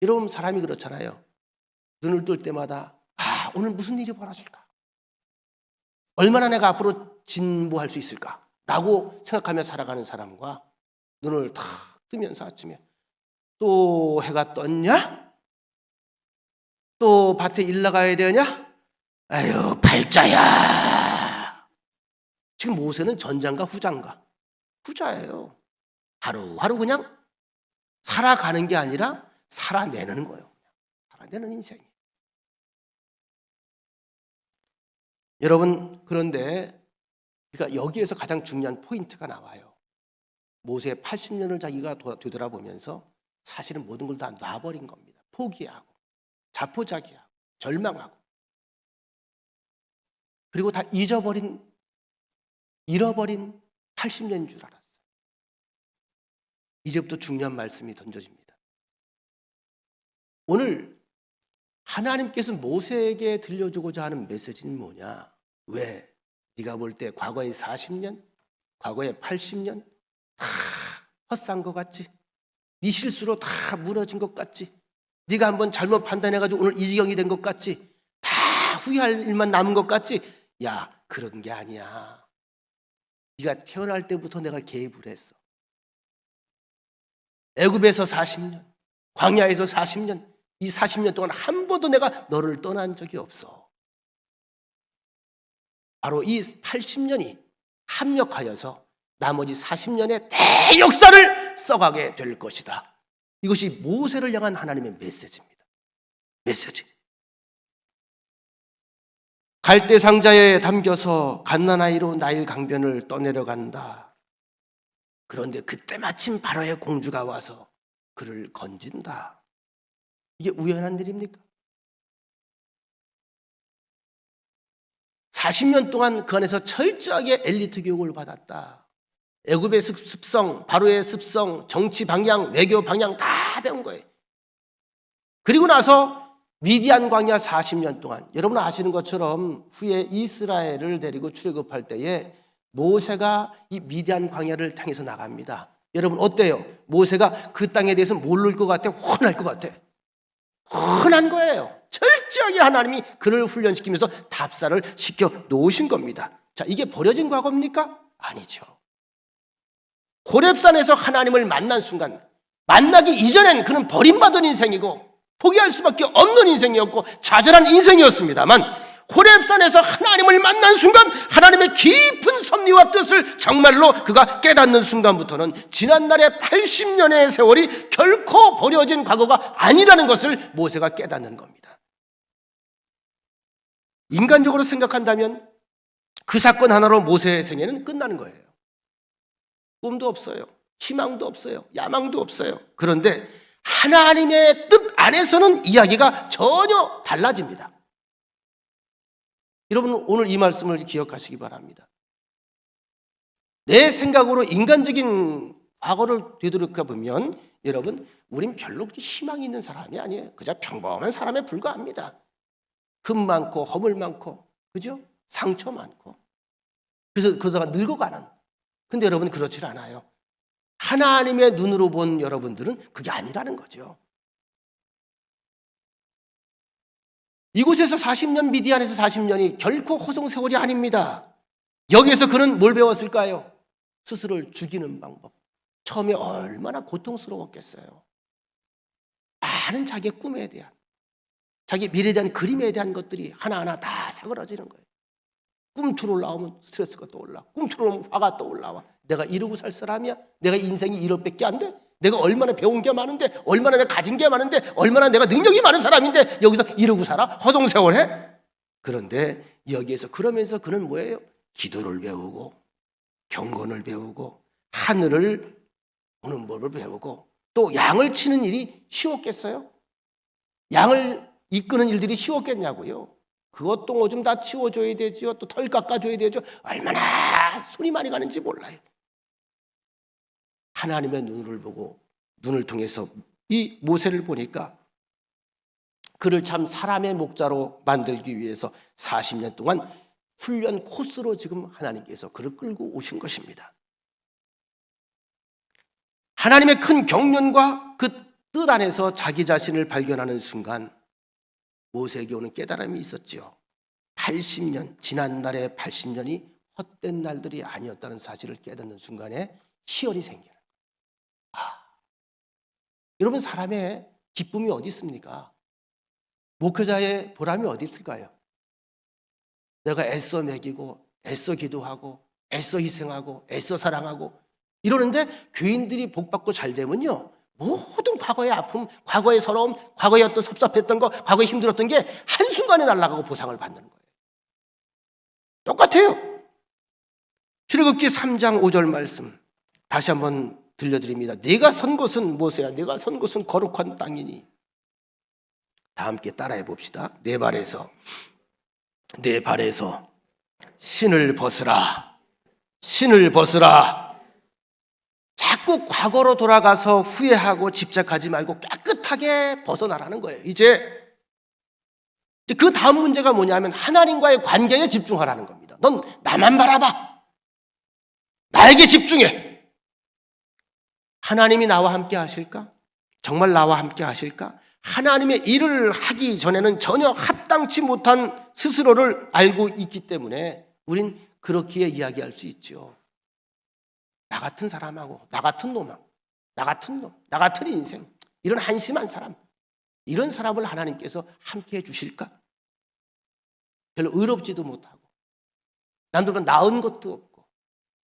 여러분, 사람이 그렇잖아요. 눈을 뜰 때마다 오늘 무슨 일이 벌어질까? 얼마나 내가 앞으로 진보할 수 있을까? 라고 생각하며 살아가는 사람과 눈을 탁 뜨면서 아침에 또 해가 떴냐? 또 밭에 일 나가야 되냐? 아유, 팔자야. 지금 모세는 전장가 후장가? 후자예요. 하루하루 그냥 살아가는 게 아니라 살아내는 거예요. 살아내는 인생이. 여러분, 그런데 그러니까 여기에서 가장 중요한 포인트가 나와요. 모세의 80년을 자기가 되돌아보면서 사실은 모든 걸 다 놔버린 겁니다. 포기하고 자포자기하고 절망하고 그리고 다 잃어버린 80년인 줄 알았어요. 이제부터 중요한 말씀이 던져집니다. 오늘 하나님께서 모세에게 들려주고자 하는 메시지는 뭐냐? 왜? 네가 볼 때 과거의 40년, 과거의 80년 다 헛산 것 같지? 네 실수로 다 무너진 것 같지? 네가 한번 잘못 판단해가지고 오늘 이 지경이 된 것 같지? 다 후회할 일만 남은 것 같지? 야, 그런 게 아니야. 네가 태어날 때부터 내가 개입을 했어. 애굽에서 40년, 광야에서 40년, 이 40년 동안 한 번도 내가 너를 떠난 적이 없어. 바로 이 80년이 합력하여서 나머지 40년의 대역사를 써가게 될 것이다. 이것이 모세를 향한 하나님의 메시지입니다. 메시지. 갈대 상자에 담겨서 갓난아이로 나일 강변을 떠내려간다. 그런데 그때 마침 바로의 공주가 와서 그를 건진다. 이게 우연한 일입니까? 40년 동안 그 안에서 철저하게 엘리트 교육을 받았다. 애굽의 습성, 바로의 습성, 정치 방향, 외교 방향 다 배운 거예요. 그리고 나서 미디안 광야 40년 동안, 여러분 아시는 것처럼 후에 이스라엘을 데리고 출애굽할 때에 모세가 이 미디안 광야를 향해서 나갑니다. 여러분 어때요? 모세가 그 땅에 대해서 모를 것 같아? 훤할 것 같아? 훤한 거예요. 철저하게 하나님이 그를 훈련시키면서 답사를 시켜 놓으신 겁니다. 자, 이게 버려진 과거입니까? 아니죠. 호렙산에서 하나님을 만난 순간, 만나기 이전엔 그는 버림받은 인생이고 포기할 수밖에 없는 인생이었고 좌절한 인생이었습니다만, 호렙산에서 하나님을 만난 순간 하나님의 깊은 섭리와 뜻을 정말로 그가 깨닫는 순간부터는 지난날의 80년의 세월이 결코 버려진 과거가 아니라는 것을 모세가 깨닫는 겁니다. 인간적으로 생각한다면 그 사건 하나로 모세의 생애는 끝나는 거예요. 꿈도 없어요. 희망도 없어요. 야망도 없어요. 그런데 하나님의 뜻 안에서는 이야기가 전혀 달라집니다. 여러분 오늘 이 말씀을 기억하시기 바랍니다. 내 생각으로 인간적인 과거를 되돌이켜보면 여러분 우린 별로 그렇게 희망이 있는 사람이 아니에요. 그저 평범한 사람에 불과합니다. 흠 많고 허물 많고 그죠? 상처 많고 그래서 그러다가 늙어가는. 근데 여러분 그렇지 않아요. 하나님의 눈으로 본 여러분들은 그게 아니라는 거죠. 이곳에서 40년, 미디안에서 40년이 결코 호송세월이 아닙니다. 여기에서 그는 뭘 배웠을까요? 스스로를 죽이는 방법. 처음에 얼마나 고통스러웠겠어요. 많은 자기의 꿈에 대한, 자기 미래에 대한 그림에 대한 것들이 하나하나 다 사그러지는 거예요. 꿈틀 올라오면 스트레스가 떠올라. 꿈틀 오면 화가 떠올라와. 내가 이러고 살 사람이야? 내가 인생이 이렇게밖에 안 돼? 내가 얼마나 배운 게 많은데, 얼마나 내가 가진 게 많은데, 얼마나 내가 능력이 많은 사람인데 여기서 이러고 살아? 허송세월해? 그런데 여기에서 그러면서 그는 뭐예요? 기도를 배우고 경건을 배우고 하늘을 보는 법을 배우고 또 양을 치는 일이 쉬웠겠어요? 양을 이끄는 일들이 쉬웠겠냐고요? 그것도 오줌 다 치워줘야 되죠. 또 털 깎아줘야 되죠. 얼마나 손이 많이 가는지 몰라요. 하나님의 눈을 통해서 이 모세를 보니까 그를 참 사람의 목자로 만들기 위해서 40년 동안 훈련 코스로 지금 하나님께서 그를 끌고 오신 것입니다. 하나님의 큰 경륜과 그 뜻 안에서 자기 자신을 발견하는 순간 모세에게 오는 깨달음이 있었지요. 80년, 지난 날의 80년이 헛된 날들이 아니었다는 사실을 깨닫는 순간에 희열이 생겨요. 여러분, 사람의 기쁨이 어디 있습니까? 목회자의 보람이 어디 있을까요? 내가 애써 먹이고 애써 기도하고 애써 희생하고 애써 사랑하고 이러는데 교인들이 복받고 잘 되면요, 모든 과거의 아픔, 과거의 서러움, 과거의 어떤 섭섭했던 거, 과거에 힘들었던 게 한순간에 날아가고 보상을 받는 거예요. 똑같아요. 출애굽기 3장 5절 말씀 다시 한번 들려드립니다. 네가 선 곳은 모세야, 네가 선 곳은 거룩한 땅이니. 다 함께 따라해 봅시다. 내 발에서 신을 벗으라, 신을 벗으라. 자꾸 과거로 돌아가서 후회하고 집착하지 말고 깨끗하게 벗어나라는 거예요. 이제 그 다음 문제가 뭐냐면 하나님과의 관계에 집중하라는 겁니다. 넌 나만 바라봐. 나에게 집중해. 하나님이 나와 함께 하실까? 정말 나와 함께 하실까? 하나님의 일을 하기 전에는 전혀 합당치 못한 스스로를 알고 있기 때문에 우린 그렇게 이야기할 수 있죠. 나 같은 사람하고 나 같은 놈하고 나 같은 인생, 이런 한심한 사람, 이런 사람을 하나님께서 함께 해주실까? 별로 의롭지도 못하고 남들보다 나은 것도 없고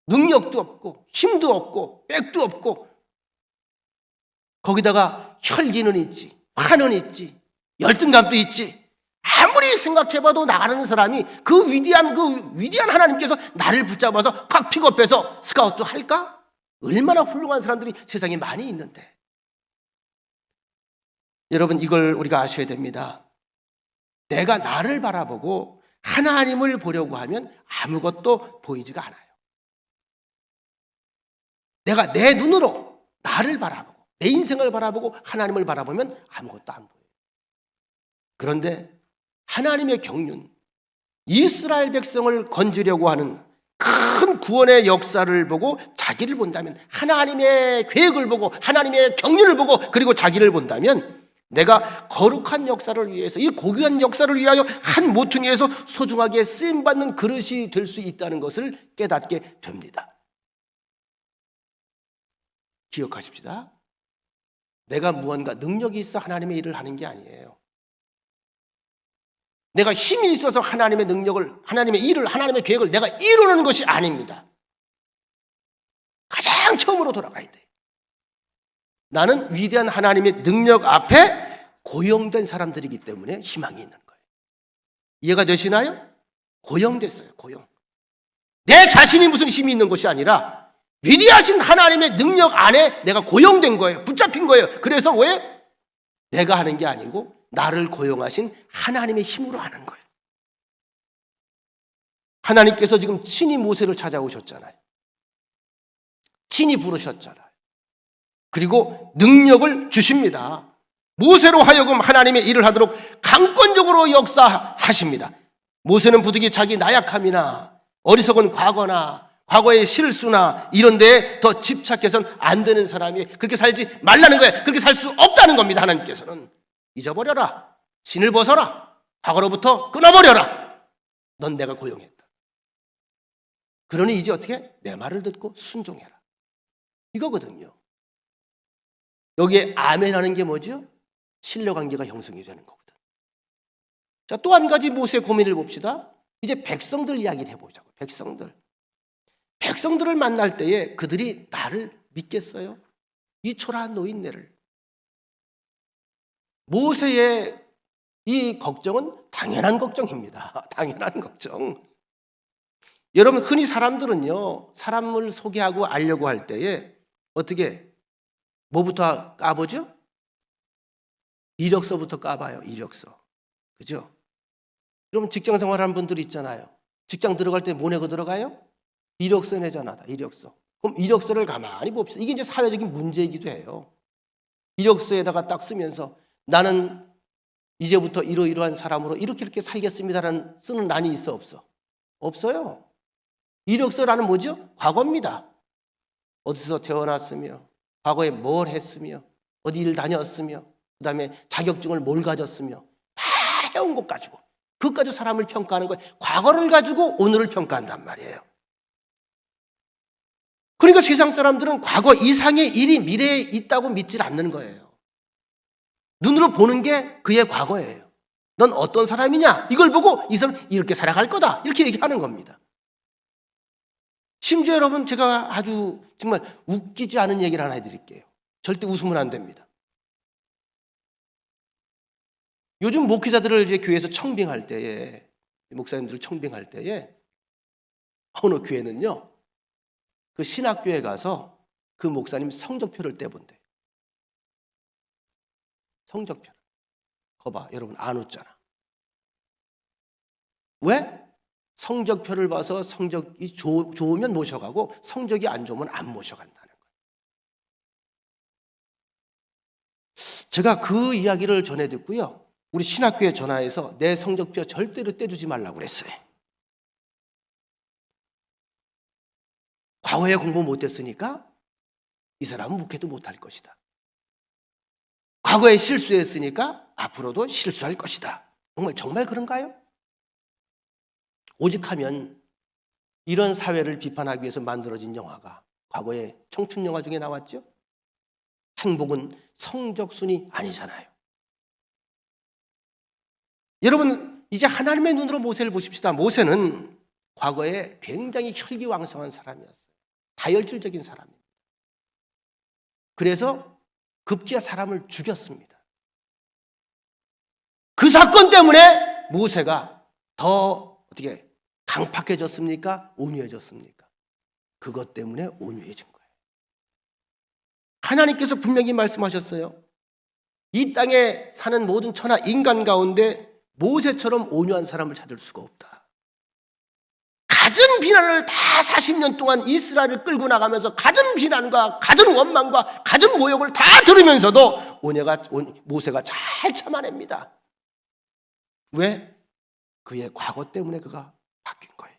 능력도 없고 힘도 없고 백도 없고 거기다가 혈기는 있지, 화는 있지, 열등감도 있지. 아무리 생각해봐도 나가는 사람이 그 위대한 하나님께서 나를 붙잡아서 팍 픽업해서 스카우트 할까? 얼마나 훌륭한 사람들이 세상에 많이 있는데. 여러분, 이걸 우리가 아셔야 됩니다. 내가 나를 바라보고 하나님을 보려고 하면 아무것도 보이지가 않아요. 내가 내 눈으로 나를 바라보고 내 인생을 바라보고 하나님을 바라보면 아무것도 안 보여요. 그런데 하나님의 경륜, 이스라엘 백성을 건지려고 하는 큰 구원의 역사를 보고 자기를 본다면, 하나님의 계획을 보고 하나님의 경륜을 보고 그리고 자기를 본다면 내가 거룩한 역사를 위해서, 이 고귀한 역사를 위하여 한 모퉁이에서 소중하게 쓰임받는 그릇이 될 수 있다는 것을 깨닫게 됩니다. 기억하십시다. 내가 무언가 능력이 있어 하나님의 일을 하는 게 아니에요. 내가 힘이 있어서 하나님의 능력을, 하나님의 일을, 하나님의 계획을 내가 이루는 것이 아닙니다. 가장 처음으로 돌아가야 돼. 나는 위대한 하나님의 능력 앞에 고용된 사람들이기 때문에 희망이 있는 거예요. 이해가 되시나요? 고용됐어요. 고용. 내 자신이 무슨 힘이 있는 것이 아니라 위대하신 하나님의 능력 안에 내가 고용된 거예요. 붙잡힌 거예요. 그래서 왜? 내가 하는 게 아니고 나를 고용하신 하나님의 힘으로 하는 거예요. 하나님께서 지금 친히 모세를 찾아오셨잖아요. 친히 부르셨잖아요. 그리고 능력을 주십니다. 모세로 하여금 하나님의 일을 하도록 강권적으로 역사하십니다. 모세는 부득이 자기 나약함이나 어리석은 과거나 과거의 실수나 이런 데에 더 집착해서는 안 되는 사람이, 그렇게 살지 말라는 거예요. 그렇게 살 수 없다는 겁니다. 하나님께서는 잊어버려라, 신을 벗어라, 과거로부터 끊어버려라. 넌 내가 고용했다. 그러니 이제 어떻게? 내 말을 듣고 순종해라, 이거거든요. 여기에 아멘 하는 게 뭐죠? 신뢰관계가 형성이 되는 거거든. 자, 또 한 가지 모세의 고민을 봅시다. 이제 백성들 이야기를 해보자고. 백성들을 만날 때에 그들이 나를 믿겠어요? 이 초라한 노인네를. 모세의 이 걱정은 당연한 걱정입니다. 당연한 걱정. 여러분, 흔히 사람들은요, 사람을 소개하고 알려고 할 때에 어떻게, 뭐부터 까보죠? 이력서부터 까봐요. 이력서. 그죠? 여러분, 직장 생활하는 분들 있잖아요. 직장 들어갈 때 뭐 내고 들어가요? 이력서 내잖아. 이력서. 그럼 이력서를 가만히 봅시다. 이게 이제 사회적인 문제이기도 해요. 이력서에다가 딱 쓰면서 나는 이제부터 이러이러한 사람으로 이렇게 살겠습니다라는 쓰는 란이 있어, 없어? 없어요. 이력서라는 뭐죠? 과거입니다. 어디서 태어났으며, 과거에 뭘 했으며, 어디 일 다녔으며, 그 다음에 자격증을 뭘 가졌으며, 다 해온 것 가지고, 그것 가지고 사람을 평가하는 거예요. 과거를 가지고 오늘을 평가한단 말이에요. 그러니까 세상 사람들은 과거 이상의 일이 미래에 있다고 믿질 않는 거예요. 눈으로 보는 게 그의 과거예요. 넌 어떤 사람이냐? 이걸 보고 이 사람 이렇게 살아갈 거다. 이렇게 얘기하는 겁니다. 심지어 여러분, 제가 아주 정말 웃기지 않은 얘기를 하나 해드릴게요. 절대 웃으면 안 됩니다. 요즘 목회자들을 이제 교회에서 청빙할 때에, 목사님들을 청빙할 때에 어느 교회는요, 그 신학교에 가서 그 목사님 성적표를 떼본대요. 성적표. 거봐, 여러분 안 웃잖아. 왜? 성적표를 봐서 성적이 좋으면 모셔가고 성적이 안 좋으면 안 모셔간다는 거예요. 제가 그 이야기를 전해 듣고요, 우리 신학교에 전화해서 내 성적표 절대로 떼주지 말라고 그랬어요. 과거에 공부 못했으니까 이 사람은 목회도 못할 것이다. 과거에 실수했으니까 앞으로도 실수할 것이다. 정말 그런가요? 오직하면 이런 사회를 비판하기 위해서 만들어진 영화가 과거에 청춘 영화 중에 나왔죠. 행복은 성적순이 아니잖아요. 여러분, 이제 하나님의 눈으로 모세를 보십시다. 모세는 과거에 굉장히 혈기왕성한 사람이었어요. 다혈질적인 사람입니다. 그래서 급기야 사람을 죽였습니다. 그 사건 때문에 모세가 더 어떻게 강팍해졌습니까? 온유해졌습니까? 그것 때문에 온유해진 거예요. 하나님께서 분명히 말씀하셨어요. 이 땅에 사는 모든 천하 인간 가운데 모세처럼 온유한 사람을 찾을 수가 없다. 갖은 비난을 다 40년 동안 이스라엘을 끌고 나가면서 갖은 비난과 갖은 원망과 갖은 모욕을 다 들으면서도 모세가 잘 참아냅니다. 왜? 그의 과거 때문에 그가 바뀐 거예요.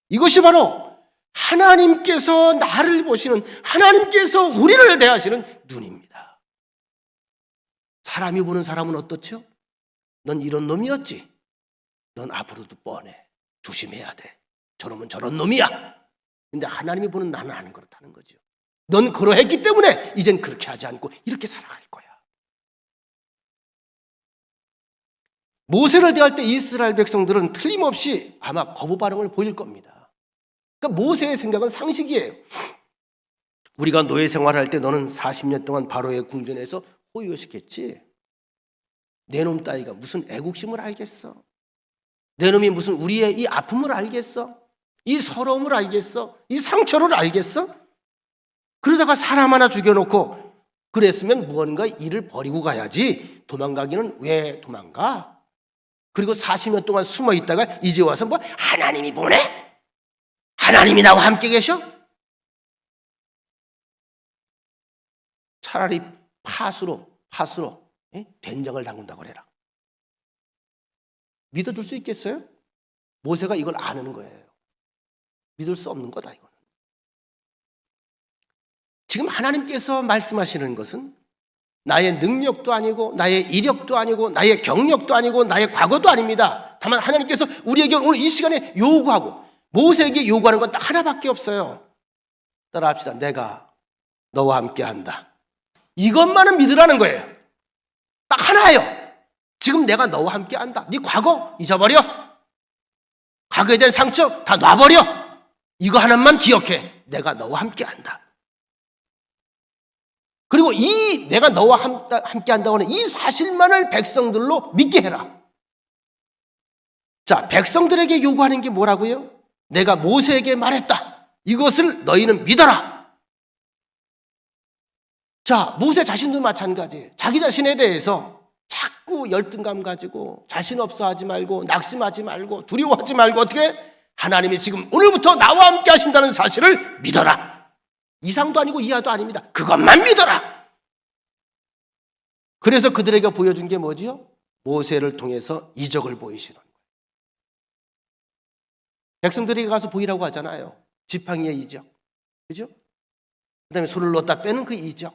이것이 바로 하나님께서 나를 보시는, 하나님께서 우리를 대하시는 눈입니다. 사람이 보는 사람은 어떻죠? 넌 이런 놈이었지. 넌 앞으로도 뻔해. 조심해야 돼. 저놈은 저런 놈이야. 근데 하나님이 보는 나는 아는 그렇다는 거죠. 넌 그러했기 때문에 이젠 그렇게 하지 않고 이렇게 살아갈 거야. 모세를 대할 때 이스라엘 백성들은 틀림없이 아마 거부 반응을 보일 겁니다. 그러니까 모세의 생각은 상식이에요. 우리가 노예 생활할 때 너는 40년 동안 바로의 궁전에서 호요시켰지. 내 놈 따위가 무슨 애국심을 알겠어? 내 놈이 무슨 우리의 이 아픔을 알겠어? 이 서러움을 알겠어? 이 상처를 알겠어? 그러다가 사람 하나 죽여놓고 그랬으면 무언가 일을 벌이고 가야지. 도망가기는 왜 도망가? 그리고 40년 동안 숨어 있다가 이제 와서 뭐 하나님이 보내? 하나님이 나와 함께 계셔? 차라리 팥으로 된장을 담근다고 그래라. 믿어줄 수 있겠어요? 모세가 이걸 아는 거예요. 믿을 수 없는 거다, 이거는. 지금 하나님께서 말씀하시는 것은 나의 능력도 아니고 나의 이력도 아니고 나의 경력도 아니고 나의 과거도 아닙니다. 다만 하나님께서 우리에게 오늘 이 시간에 요구하고 모세에게 요구하는 건 딱 하나밖에 없어요. 따라합시다. 내가 너와 함께 한다. 이것만은 믿으라는 거예요. 딱 하나예요. 지금 내가 너와 함께 한다. 네 과거 잊어버려. 과거에 대한 상처 다 놔버려. 이거 하나만 기억해. 내가 너와 함께 한다. 그리고 이 내가 너와 함께 한다고 하는 이 사실만을 백성들로 믿게 해라. 자, 백성들에게 요구하는 게 뭐라고요? 내가 모세에게 말했다. 이것을 너희는 믿어라. 자, 모세 자신도 마찬가지예요. 자기 자신에 대해서 자꾸 열등감 가지고 자신 없어 하지 말고 낙심하지 말고 두려워하지 말고 어떻게? 하나님이 지금 오늘부터 나와 함께 하신다는 사실을 믿어라. 이상도 아니고 이하도 아닙니다. 그것만 믿어라. 그래서 그들에게 보여준 게 뭐지요? 모세를 통해서 이적을 보이시는 거예요. 백성들에게 가서 보이라고 하잖아요. 지팡이의 이적. 그죠? 그 다음에 손을 넣었다 빼는 그 이적.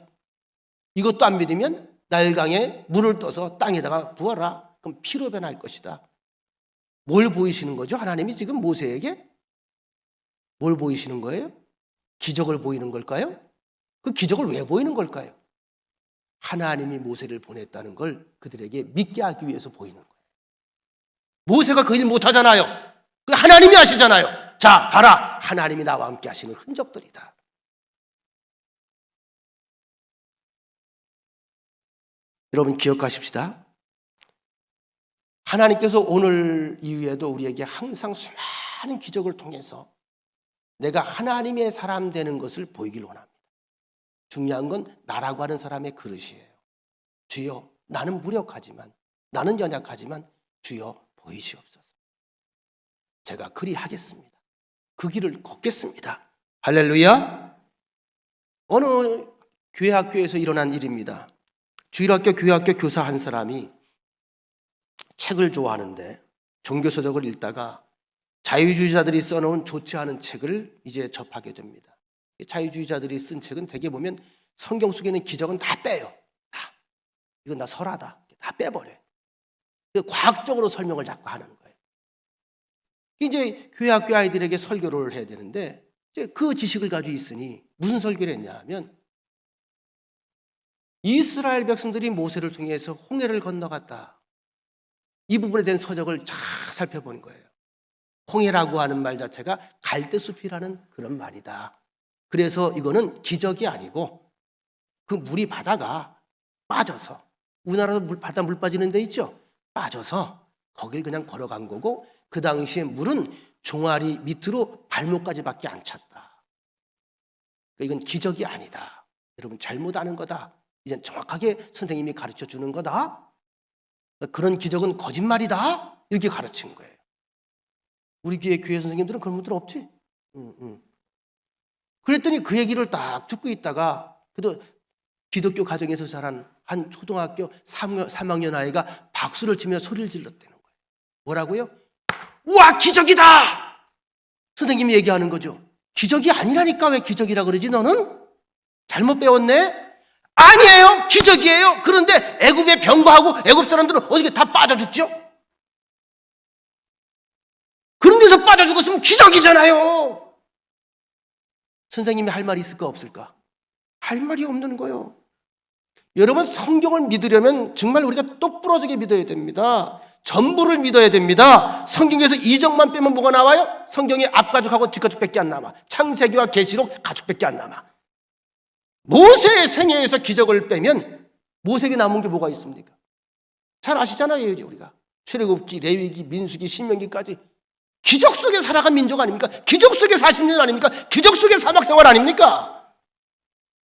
이것도 안 믿으면 나일강에 물을 떠서 땅에다가 부어라. 그럼 피로 변할 것이다. 뭘 보이시는 거죠? 하나님이 지금 모세에게 뭘 보이시는 거예요? 기적을 보이는 걸까요? 그 기적을 왜 보이는 걸까요? 하나님이 모세를 보냈다는 걸 그들에게 믿게 하기 위해서 보이는 거예요. 모세가 그 일 못하잖아요. 그 하나님이 하시잖아요. 자, 봐라. 하나님이 나와 함께 하시는 흔적들이다. 여러분 기억하십시다. 하나님께서 오늘 이후에도 우리에게 항상 수많은 기적을 통해서 내가 하나님의 사람 되는 것을 보이길 원합니다. 중요한 건 나라고 하는 사람의 그릇이에요. 주여, 나는 무력하지만, 나는 연약하지만 주여 보이시옵소서. 제가 그리하겠습니다. 그 길을 걷겠습니다. 할렐루야. 어느 교회 학교에서 일어난 일입니다. 주일학교 교회학교 교사 한 사람이 책을 좋아하는데 종교서적을 읽다가 자유주의자들이 써놓은 좋지 않은 책을 이제 접하게 됩니다. 자유주의자들이 쓴 책은 대개 보면 성경 속에 있는 기적은 다 빼요. 다. 이건 다 설하다. 다 빼버려요. 과학적으로 설명을 자꾸 하는 거예요. 이제 교회학교 아이들에게 설교를 해야 되는데 이제 그 지식을 가지고 있으니 무슨 설교를 했냐 하면 이스라엘 백성들이 모세를 통해서 홍해를 건너갔다. 이 부분에 대한 서적을 쫙 살펴본 거예요. 홍해라고 하는 말 자체가 갈대숲이라는 그런 말이다. 그래서 이거는 기적이 아니고 그 물이 바다가 빠져서 우리나라도 바다 물 빠지는 데 있죠. 빠져서 거길 그냥 걸어간 거고 그 당시에 물은 종아리 밑으로 발목까지밖에 안 찼다. 이건 기적이 아니다. 여러분 잘못 아는 거다. 이제 정확하게 선생님이 가르쳐 주는 거다. 그런 기적은 거짓말이다. 이렇게 가르친 거예요. 우리 교회 선생님들은 그런 분들 없지? 그랬더니 그 얘기를 딱 듣고 있다가 그래도 기독교 가정에서 자란 한 초등학교 3학년 아이가 박수를 치며 소리를 질렀다는 거예요. 뭐라고요? 우와 기적이다! 선생님이 얘기하는 거죠. 기적이 아니라니까 왜 기적이라 그러지 너는? 잘못 배웠네? 아니에요. 기적이에요. 그런데 애굽의 병거하고 애굽 사람들은 어떻게 다 빠져 죽죠? 그런 데서 빠져 죽었으면 기적이잖아요. 선생님이 할 말이 있을까 없을까? 할 말이 없는 거예요. 여러분 성경을 믿으려면 정말 우리가 똑부러지게 믿어야 됩니다. 전부를 믿어야 됩니다. 성경에서 이적만 빼면 뭐가 나와요? 성경에 앞가죽하고 뒷가죽밖에 안 남아. 창세기와 계시록 가죽밖에 안 남아. 모세의 생애에서 기적을 빼면 모세에게 남은 게 뭐가 있습니까? 잘 아시잖아요. 우리가 출애굽기, 레위기, 민수기, 신명기까지 기적 속에 살아간 민족 아닙니까? 기적 속에 40년 아닙니까? 기적 속에 사막생활 아닙니까?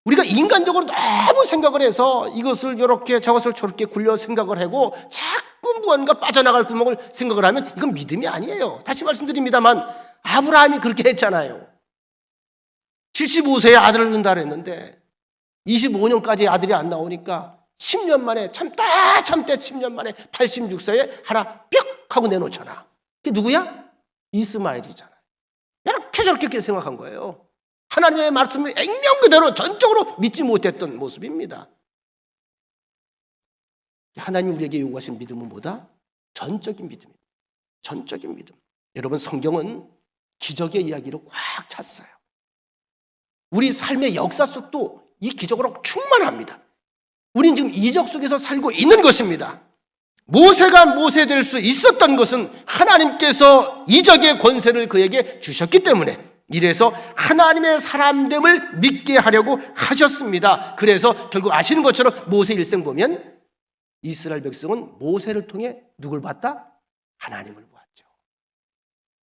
우리가 인간적으로 너무 생각을 해서 이것을 이렇게 저것을 저렇게 굴려 생각을 하고 자꾸 무언가 빠져나갈 구멍을 생각을 하면 이건 믿음이 아니에요. 다시 말씀드립니다만 아브라함이 그렇게 했잖아요. 75세에 아들을 낳는다 그랬는데 25년까지 아들이 안 나오니까 10년 만에 참다 10년 만에 86세에 하나 뿅 하고 내놓잖아. 그게 누구야? 이스마엘이잖아요. 이렇게 저렇게 생각한 거예요. 하나님의 말씀을 액면 그대로 전적으로 믿지 못했던 모습입니다. 하나님 우리에게 요구하신 믿음은 뭐다? 전적인 믿음입니다. 전적인 믿음. 여러분 성경은 기적의 이야기로 꽉 찼어요. 우리 삶의 역사 속도 이 기적으로 충만합니다. 우린 지금 이적 속에서 살고 있는 것입니다. 모세가 모세 될 수 있었던 것은 하나님께서 이적의 권세를 그에게 주셨기 때문에 이래서 하나님의 사람됨을 믿게 하려고 하셨습니다. 그래서 결국 아시는 것처럼 모세 일생 보면 이스라엘 백성은 모세를 통해 누굴 봤다? 하나님을 보았죠.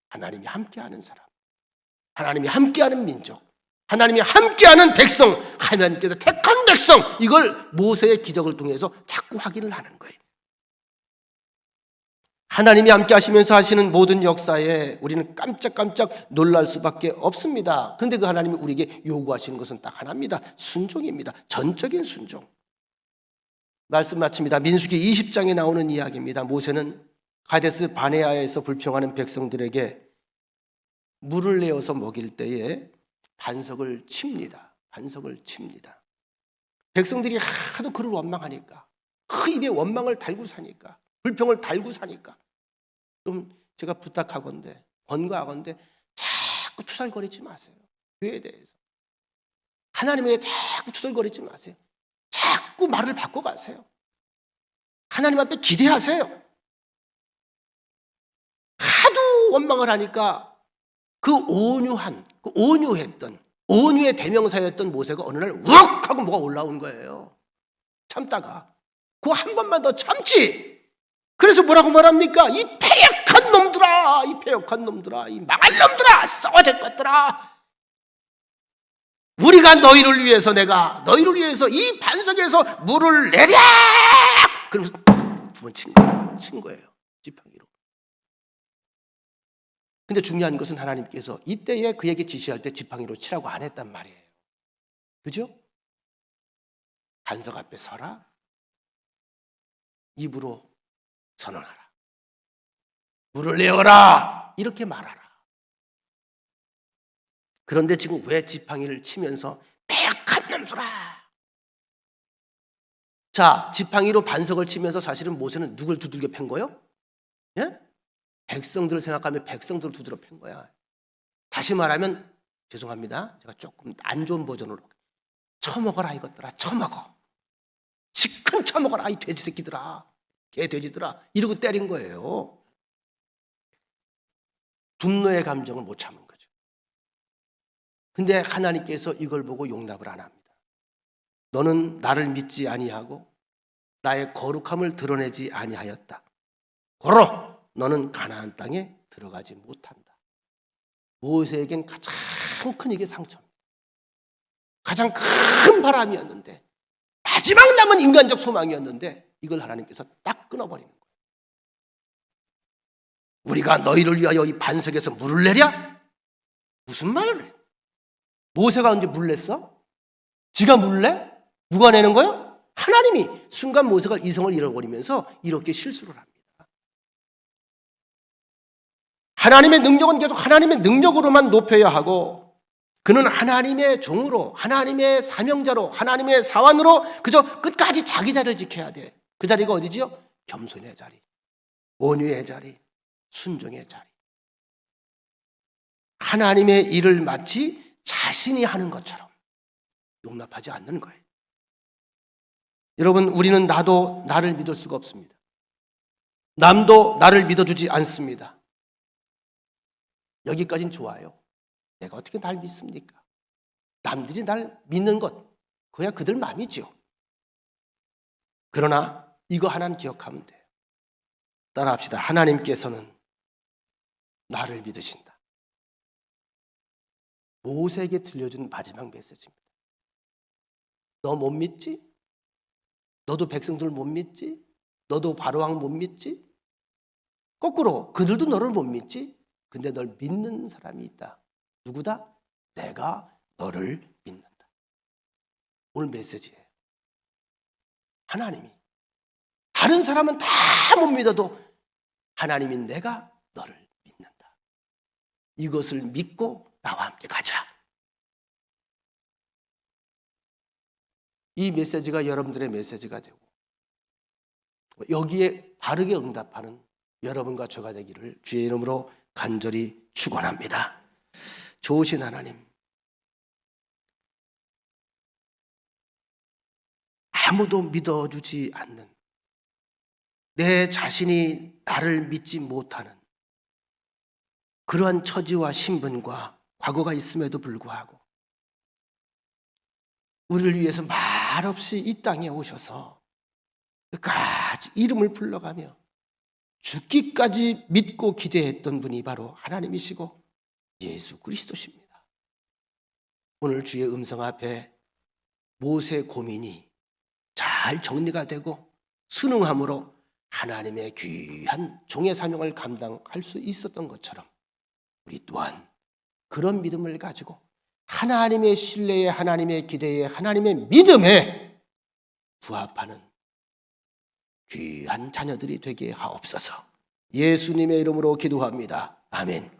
하나님이 함께하는 사람, 하나님이 함께하는 민족, 하나님이 함께하는 백성, 하나님께서 택한 백성, 이걸 모세의 기적을 통해서 자꾸 확인을 하는 거예요. 하나님이 함께 하시면서 하시는 모든 역사에 우리는 깜짝깜짝 놀랄 수밖에 없습니다. 그런데 그 하나님이 우리에게 요구하시는 것은 딱 하나입니다. 순종입니다. 전적인 순종. 말씀 마칩니다. 민수기 20장에 나오는 이야기입니다. 모세는 가데스 바네아에서 불평하는 백성들에게 물을 내어서 먹일 때에 반석을 칩니다. 반석을 칩니다. 백성들이 하도 그를 원망하니까, 그 입에 원망을 달고 사니까, 불평을 달고 사니까, 좀 제가 부탁하건대, 권고하건대 자꾸 투덜거리지 마세요. 교회에 대해서. 하나님에게 자꾸 투덜거리지 마세요. 자꾸 말을 바꿔가세요. 하나님 앞에 기대하세요. 하도 원망을 하니까 그 온유했던, 온유의 대명사였던 모세가 어느 날 우럭 하고 뭐가 올라온 거예요. 참다가. 그거 한 번만 더 참지. 그래서 뭐라고 말합니까? 이 패역한 놈들아, 이 패역한 놈들아, 이 망할 놈들아, 썩어질 것들아. 우리가 너희를 위해서 너희를 위해서 이 반석에서 물을 내랴! 그러면서 두 번 친 거예요. 지팡이로. 근데 중요한 것은 하나님께서 이때에 그에게 지시할 때 지팡이로 치라고 안 했단 말이에요. 그죠? 반석 앞에 서라. 입으로 선언하라. 물을 내어라. 이렇게 말하라. 그런데 지금 왜 지팡이를 치면서 패역한 놈들아. 자, 지팡이로 반석을 치면서 사실은 모세는 누굴 두들겨 팬 거예요? 예? 백성들을 생각하며 백성들을 두드려 팬 거야. 다시 말하면 죄송합니다. 제가 조금 안 좋은 버전으로 처먹어라 이것들아. 처먹어. 지금 처먹어라 이 돼지 새끼들아. 개 돼지들아. 이러고 때린 거예요. 분노의 감정을 못 참은 거죠. 근데 하나님께서 이걸 보고 용납을 안 합니다. 너는 나를 믿지 아니하고 나의 거룩함을 드러내지 아니하였다. 고로 너는 가나안 땅에 들어가지 못한다. 모세에겐 가장 큰 이게 상처입니다. 가장 큰 바람이었는데, 마지막 남은 인간적 소망이었는데 이걸 하나님께서 딱 끊어버리는 거예요. 우리가 너희를 위하여 이 반석에서 물을 내랴? 무슨 말을 해? 모세가 언제 물 냈어? 지가 물 내? 누가 내는 거예요? 하나님이. 순간 모세가 이성을 잃어버리면서 이렇게 실수를 합니다. 하나님의 능력은 계속 하나님의 능력으로만 높여야 하고, 그는 하나님의 종으로, 하나님의 사명자로, 하나님의 사원으로 그저 끝까지 자기 자리를 지켜야 돼. 그 자리가 어디지요? 겸손의 자리, 온유의 자리, 순종의 자리. 하나님의 일을 마치 자신이 하는 것처럼 용납하지 않는 거예요. 여러분, 우리는 나도 나를 믿을 수가 없습니다. 남도 나를 믿어주지 않습니다. 여기까지는 좋아요. 내가 어떻게 날 믿습니까? 남들이 날 믿는 것, 그야 그들 마음이죠. 그러나 이거 하나는 기억하면 돼요. 따라합시다. 하나님께서는 나를 믿으신다. 모세에게 들려준 마지막 메시지입니다. 너 못 믿지? 너도 백성들 못 믿지? 너도 바로왕 못 믿지? 거꾸로 그들도 너를 못 믿지? 근데 널 믿는 사람이 있다. 누구다? 내가 너를 믿는다. 오늘 메시지예요. 하나님이. 다른 사람은 다 못 믿어도 하나님이 내가 너를 믿는다. 이것을 믿고 나와 함께 가자. 이 메시지가 여러분들의 메시지가 되고 여기에 바르게 응답하는 여러분과 저가 되기를 주의 이름으로 간절히 축원합니다. 좋으신 하나님, 아무도 믿어주지 않는, 내 자신이 나를 믿지 못하는 그러한 처지와 신분과 과거가 있음에도 불구하고 우리를 위해서 말없이 이 땅에 오셔서 끝까지 이름을 불러가며 죽기까지 믿고 기대했던 분이 바로 하나님이시고 예수 그리스도십니다. 오늘 주의 음성 앞에 모세의 고민이 잘 정리가 되고 순응함으로 하나님의 귀한 종의 사명을 감당할 수 있었던 것처럼 우리 또한 그런 믿음을 가지고 하나님의 신뢰에, 하나님의 기대에, 하나님의 믿음에 부합하는 귀한 자녀들이 되게 하옵소서. 예수님의 이름으로 기도합니다. 아멘.